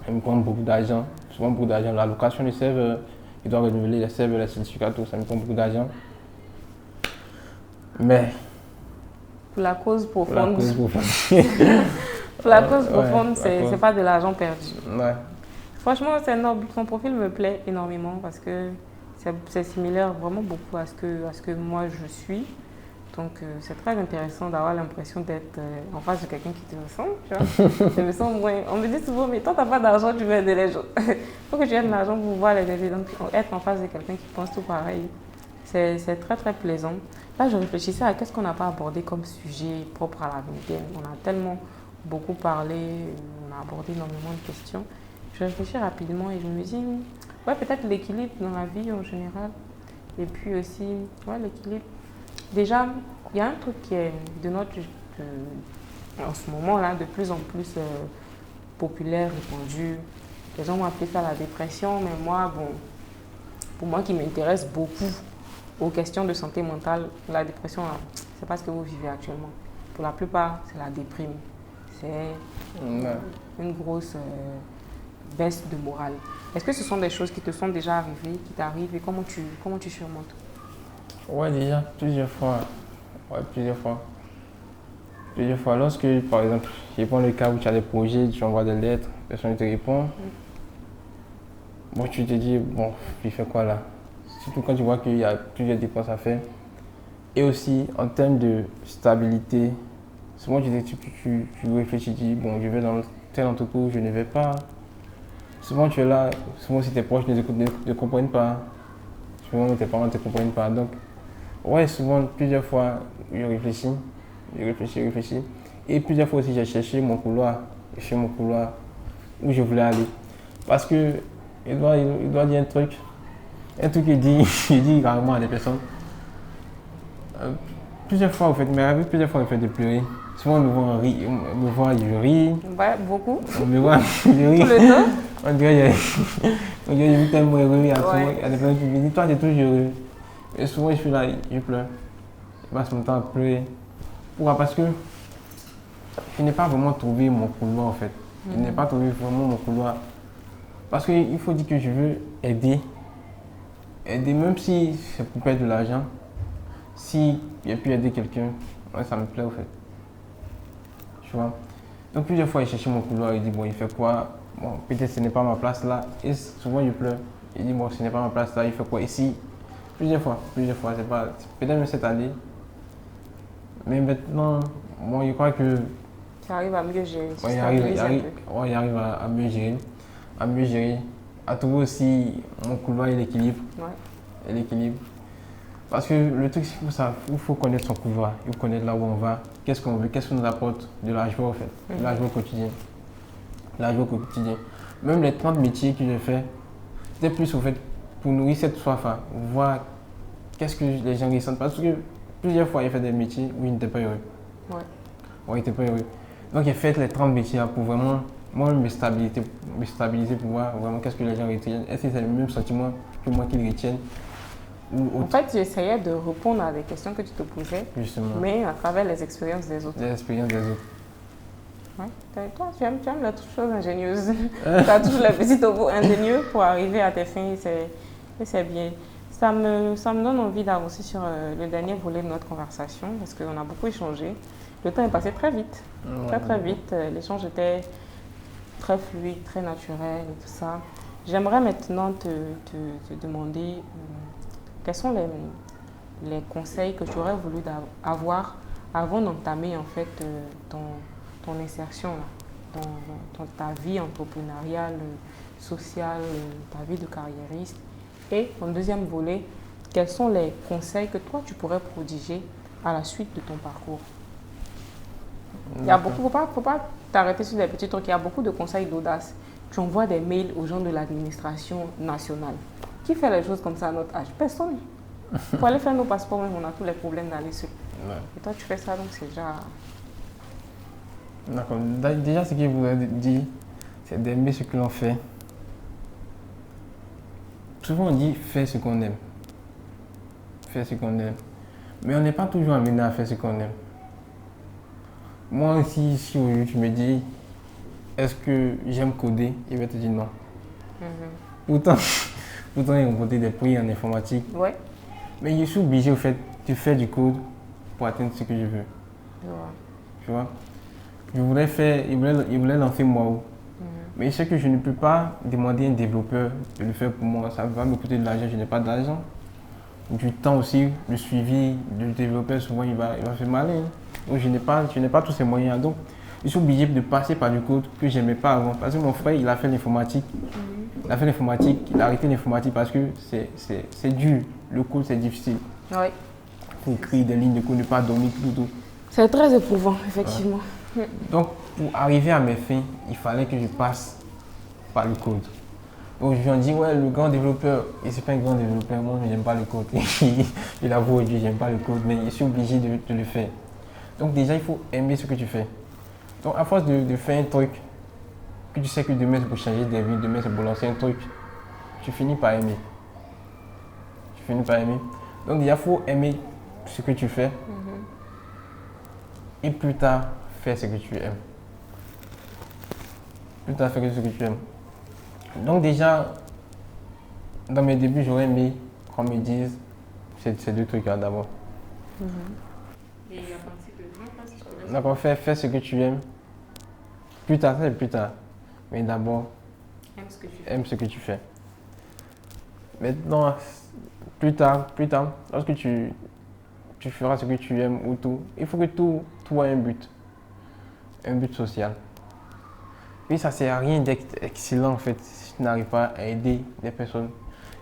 Ça me prend beaucoup d'argent. Souvent beaucoup d'argent. La location du serveur, il doit renouveler les serveurs, les certificats, tout. Ça me prend beaucoup d'argent. Mais. Pour la cause profonde. Pour la cause profonde. Pour la cause profonde, c'est pas de l'argent perdu. Ouais. Franchement, c'est noble. Son profil me plaît énormément parce que c'est similaire vraiment beaucoup à ce que moi je suis. Donc, c'est très intéressant d'avoir l'impression d'être en face de quelqu'un qui te ressemble. Tu vois. Je me sens moins... On me dit souvent, mais toi, tu n'as pas d'argent, tu veux aider les gens. Il faut que tu aies de l'argent pour pouvoir les aider. Donc, être en face de quelqu'un qui pense tout pareil, c'est très, très plaisant. Là, je réfléchissais à qu'est-ce qu'on n'a pas abordé comme sujet propre à la vingtaine. On a tellement beaucoup parlé, on a abordé énormément de questions. Je réfléchis rapidement et je me dis, ouais, peut-être l'équilibre dans la vie en général. Et puis aussi, ouais, l'équilibre. Déjà, il y a un truc qui est en ce moment-là de plus en plus populaire, répandu. Les gens vont appeler ça la dépression, mais moi, bon, pour moi qui m'intéresse beaucoup aux questions de santé mentale, la dépression, c'est pas ce que vous vivez actuellement. Pour la plupart, c'est la déprime. C'est une grosse baisse de morale. Est-ce que ce sont des choses qui te sont déjà arrivées, qui t'arrivent et comment tu surmontes? Ouais, déjà, plusieurs fois. Ouais, plusieurs fois. Plusieurs fois. Lorsque, par exemple, je prends le cas où tu as des projets, tu envoies des lettres, personne ne te répond. Bon, tu te dis, bon, il fait quoi là? Surtout quand tu vois qu'il y a plusieurs dépenses à faire. Et aussi, en termes de stabilité, souvent tu réfléchis, tu dis, bon, je vais dans telle entreprise, je ne vais pas. Souvent tu es là, souvent si tes proches ne comprennent pas, souvent tes parents ne te comprennent pas. Donc, ouais, souvent, plusieurs fois, je réfléchis. Et plusieurs fois aussi, j'ai cherché mon couloir où je voulais aller. Parce que il doit dire un truc qu'il dit, il dit rarement à des personnes. Plusieurs fois, en fait, mais avec plusieurs fois, il fait de pleurer. Souvent, on me voit, je ris. Ouais, beaucoup. On me voit, je ris. Tout le temps. On dirait, j'ai vu tellement heureux. Il y a des personnes qui me disent, toi, tu es toujours heureux. Et souvent, je suis là, je pleure. Je passe mon temps à pleurer. Pourquoi? Parce que je n'ai pas vraiment trouvé mon couloir, en fait. Je n'ai pas trouvé vraiment mon couloir. Parce qu'il faut dire que je veux aider. Aider, même si c'est pour perdre de l'argent. Si j'ai pu aider quelqu'un, ouais, ça me plaît, en fait. Tu vois? Donc, plusieurs fois, il cherchait mon couloir. Il dit, bon, il fait quoi? Bon, peut-être ce n'est pas ma place là. Et souvent, je pleure. Il dit, bon, ce n'est pas ma place là. Il fait quoi ici? Plusieurs fois, c'est pas, peut-être même cette année. Mais maintenant, bon, je crois que... Tu arrives à mieux gérer. Ouais, il arrive à mieux gérer, à trouver aussi mon couloir et l'équilibre. Ouais. Et l'équilibre. Parce que le truc, c'est ça, il faut connaître son couloir, il faut connaître là où on va, qu'est-ce qu'on veut, qu'est-ce qu'on nous apporte, de la joie en fait, de la joie quotidienne. La joie quotidienne. Même les 30 métiers que j'ai fait, c'était plus au fait pour nourrir cette soif, voir qu'est-ce que les gens ressentent. Parce que plusieurs fois, j'ai fait des métiers où ils n'étaient pas heureux. Ouais, ils n'étaient pas heureux. Donc, j'ai fait les 30 métiers pour vraiment, moi, me stabiliser pour voir vraiment qu'est-ce que les gens retiennent. Est-ce que c'est le même sentiment que moi qu'ils retiennent? En fait, j'essayais de répondre à des questions que tu te posais, justement, mais à travers les expériences des autres. Les expériences des autres. Ouais. Toi, tu aimes les choses ingénieuses. Tu as toujours les petits tabous ingénieux pour arriver à tes fins et c'est bien. Ça me donne envie d'avancer sur le dernier volet de notre conversation parce qu'on a beaucoup échangé. Le temps est passé très vite, très vite. L'échange était très fluide, très naturel et tout ça. J'aimerais maintenant te demander quels sont les conseils que tu aurais voulu avoir avant d'entamer en fait ton insertion là, dans ta vie entrepreneuriale, sociale, ta vie de carriériste. Et en deuxième volet, quels sont les conseils que toi tu pourrais prodiguer à la suite de ton parcours? Il y a beaucoup, faut pas t'arrêter sur des petits trucs, il y a beaucoup de conseils d'audace. Tu envoies des mails aux gens de l'administration nationale. Qui fait les choses comme ça à notre âge? Personne. Pour aller faire nos passeports, même, on a tous les problèmes d'aller sur. Ouais. Et toi, tu fais ça, donc c'est déjà... D'accord. Déjà, ce que je voudrais dire, c'est d'aimer ce que l'on fait. Souvent, on dit faire ce qu'on aime. Faire ce qu'on aime. Mais on n'est pas toujours amené à faire ce qu'on aime. Moi, si aujourd'hui tu me dis, est-ce que j'aime coder? Je vais te dire non. Pourtant, ils ont codé des prix en informatique. Ouais. Mais je suis obligé au fait de faire du code pour atteindre ce que je veux. Ouais. Tu vois? Je voulais lancer Wow. Mais ce que je ne peux pas demander à un développeur de le faire pour moi, ça va me coûter de l'argent, je n'ai pas d'argent. Du temps aussi, le suivi du développeur, souvent il va faire mal. Hein. Donc je n'ai pas tous ces moyens. Donc je suis obligé de passer par du code que je n'aimais pas avant. Parce que mon frère, il a fait l'informatique. Il a fait l'informatique, il a arrêté l'informatique parce que c'est dur. Le code, c'est difficile. Oui. Il faut écrire des lignes de code, ne pas dormir, tout. C'est très éprouvant, effectivement. Ouais. Donc, pour arriver à mes fins, il fallait que je passe par le code. Donc, je lui ai dit, ouais, le grand développeur, et c'est pas un grand développeur, moi, je n'aime pas le code. Il avoue aujourd'hui, j'aime pas le code, mais je suis obligé de le faire. Donc, déjà, il faut aimer ce que tu fais. Donc, à force de faire un truc, que tu sais que demain c'est pour changer des vies, demain c'est pour lancer un truc, tu finis par aimer. Tu finis par aimer. Donc, déjà, il faut aimer ce que tu fais. Et plus tard, faire ce que tu aimes. Plus tard, faire ce que tu aimes. Donc déjà, dans mes débuts, j'aurais aimé qu'on me dise ces deux trucs-là d'abord. Et il a pensé que D'accord, fais ce que tu aimes. Plus tard, c'est plus tard. Mais d'abord, aime ce que tu fais. Maintenant, plus tard, lorsque tu feras ce que tu aimes ou tout, il faut que tout ait un but social. Puis ça ne sert à rien d'être excellent en fait si tu n'arrives pas à aider des personnes.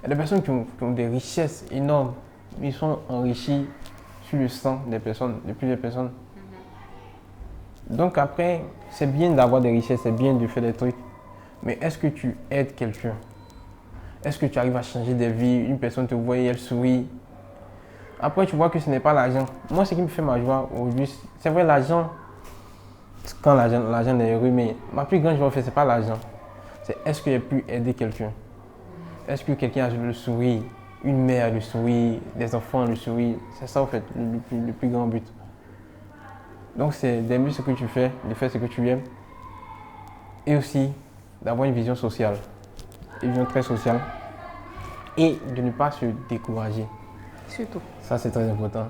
Il y a des personnes qui ont des richesses énormes, mais ils sont enrichis sur le sang des personnes, de plusieurs personnes. Donc après, c'est bien d'avoir des richesses, c'est bien de faire des trucs, mais est-ce que tu aides quelqu'un? Est-ce que tu arrives à changer des vies? Une personne te voit et elle sourit. Après, tu vois que ce n'est pas l'argent. Moi, ce qui me fait ma joie aujourd'hui, c'est vrai, l'argent, quand l'argent est heureux, mais ma plus grande joie, ce n'est pas l'argent. C'est est-ce que j'ai pu aider quelqu'un? Est-ce que quelqu'un a le sourire? Une mère a le sourire, des enfants ont le sourire. C'est ça, en fait, le plus grand but. Donc, c'est d'aimer ce que tu fais, de faire ce que tu aimes. Et aussi, d'avoir une vision sociale. Une vision très sociale. Et de ne pas se décourager. Surtout. Ça, c'est très important.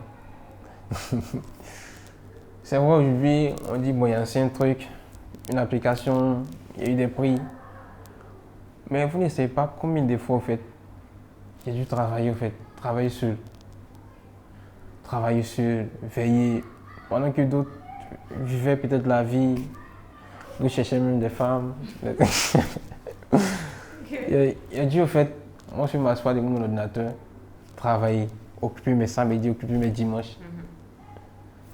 C'est vrai, aujourd'hui, on dit, bon, il y a un truc, une application, il y a eu des prix. Mais vous ne savez pas combien de fois, en fait, j'ai dû travailler, en fait, travailler seul, veiller. Pendant que d'autres vivaient peut-être la vie, d'autres cherchaient même des femmes. Il y a dû, en fait, moi, je m'assois devant mon ordinateur, travailler, occuper mes samedis, occuper mes dimanches.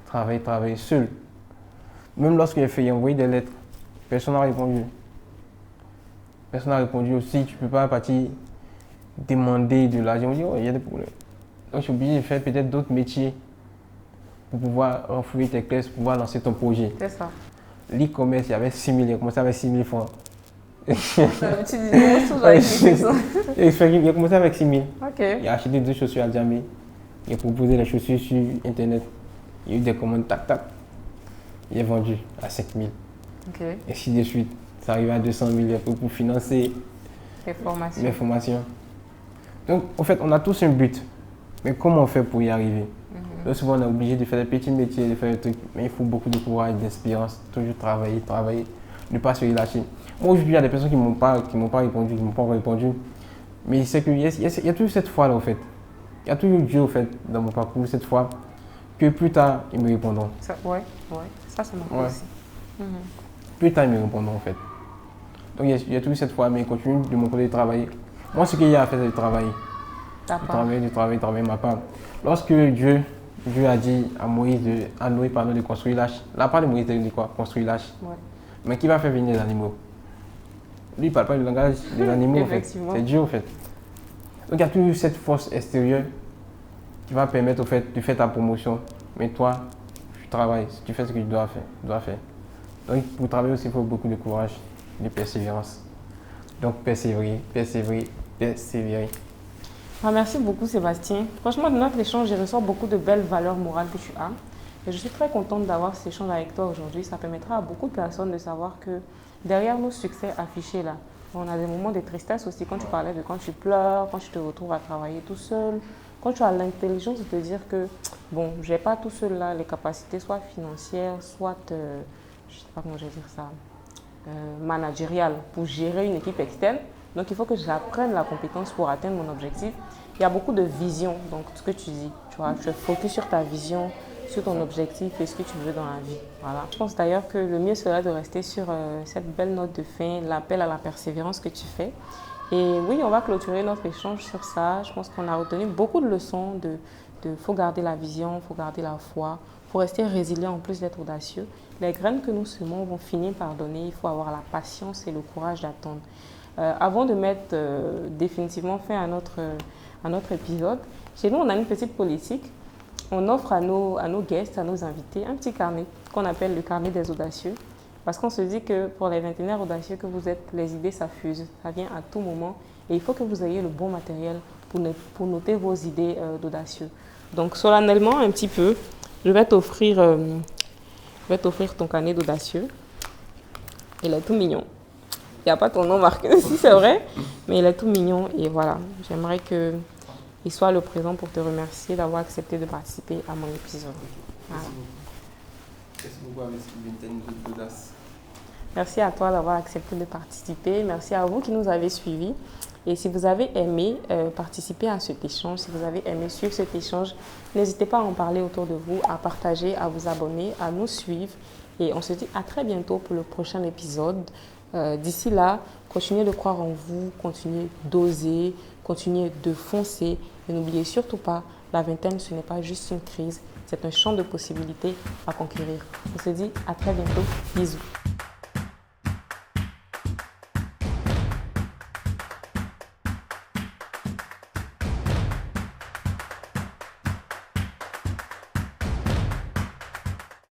Travailler seul. Même lorsque j'ai envoyer des lettres, personne n'a répondu. Personne n'a répondu aussi. Tu ne peux pas partir demander de l'argent. On dit, oh, il y a des problèmes. Donc, je suis obligé de faire peut-être d'autres métiers pour pouvoir renflouer tes caisses, pour pouvoir lancer ton projet. C'est ça. L'e-commerce, il y avait 6 000, il a commencé avec 6 000 francs. Tu disais toujours avec ça. Il a commencé avec 6 000. Ok. Il a acheté 2 chaussures à Djamé. Il a proposé les chaussures sur Internet. Il y a eu des commandes, tac. Il est vendu à 5 000. Okay. Et ainsi de suite. Ça arrive à 200 000 pour financer mes formations. Donc, en fait, on a tous un but. Mais comment on fait pour y arriver? Donc, souvent, on est obligé de faire des petits métiers, de faire des trucs. Mais il faut beaucoup de courage, d'espérance. Toujours travailler. Ne pas se relâcher. Moi, aujourd'hui, il y a des personnes qui ne m'ont pas répondu. Mais c'est qu'il y a toujours cette foi-là, en fait. Il y a toujours Dieu, en fait, dans mon parcours, cette foi. Que plus tard, ils me répondront. Ça m'a fait aussi. Plus tard, ils me répondront en fait. Donc il y a toujours cette foi, mais continue de mon côté de travailler. Moi, ce qu'il y a à faire, c'est de travailler. De travailler ma part. Lorsque Dieu a dit à Noé de construire l'arche, la part de Moïse de quoi? Construire l'arche. Ouais. Mais qui va faire venir les animaux? Lui, il ne parle pas le langage des animaux en fait. C'est Dieu en fait. Donc il y a toujours cette force extérieure qui va permettre au fait de faire ta promotion. Mais toi, tu travailles, tu fais ce que tu dois faire. Donc pour travailler aussi, il faut beaucoup de courage, de persévérance. Donc persévérer. Merci beaucoup Sébastien. Franchement, de notre échange, je ressens beaucoup de belles valeurs morales que tu as. Et je suis très contente d'avoir cet échange avec toi aujourd'hui. Ça permettra à beaucoup de personnes de savoir que derrière nos succès affichés là, on a des moments de tristesse aussi. Quand tu parlais de quand tu pleures, quand tu te retrouves à travailler tout seul, quand tu as l'intelligence de te dire que, bon, je n'ai pas tout seul là, les capacités soit financières, soit, je ne sais pas comment je vais dire ça, managériale pour gérer une équipe externe. Donc, il faut que j'apprenne la compétence pour atteindre mon objectif. Il y a beaucoup de vision, donc ce que tu dis, tu vois, tu es focus sur ta vision, sur ton objectif et ce que tu veux dans la vie. Voilà. Je pense d'ailleurs que le mieux serait de rester sur cette belle note de fin, l'appel à la persévérance que tu fais. Et oui, on va clôturer notre échange sur ça. Je pense qu'on a retenu beaucoup de leçons faut garder la vision, faut garder la foi, faut rester résilient en plus d'être audacieux. Les graines que nous semons vont finir par donner. Il faut avoir la patience et le courage d'attendre. Avant de mettre définitivement fin à notre épisode, chez nous, on a une petite politique. On offre à nos guests, à nos invités, un petit carnet qu'on appelle le carnet des audacieux. Parce qu'on se dit que pour les vingtenaires audacieux que vous êtes, les idées, ça fuse, ça vient à tout moment. Et il faut que vous ayez le bon matériel pour noter vos idées d'audacieux. Donc, solennellement, un petit peu, je vais t'offrir ton carnet d'audacieux. Il est tout mignon. Il n'y a pas ton nom marqué dessus, c'est vrai, mais il est tout mignon. Et voilà, j'aimerais qu'il soit le présent pour te remercier d'avoir accepté de participer à mon épisode. Voilà. Merci beaucoup à Vingtaine d'Audace. Merci à toi d'avoir accepté de participer. Merci à vous qui nous avez suivis. Et si vous avez aimé participer à cet échange, si vous avez aimé suivre cet échange, n'hésitez pas à en parler autour de vous, à partager, à vous abonner, à nous suivre. Et on se dit à très bientôt pour le prochain épisode. D'ici là, continuez de croire en vous, continuez d'oser, continuez de foncer. Et n'oubliez surtout pas, la vingtaine, ce n'est pas juste une crise, c'est un champ de possibilités à conquérir. On se dit à très bientôt. Bisous.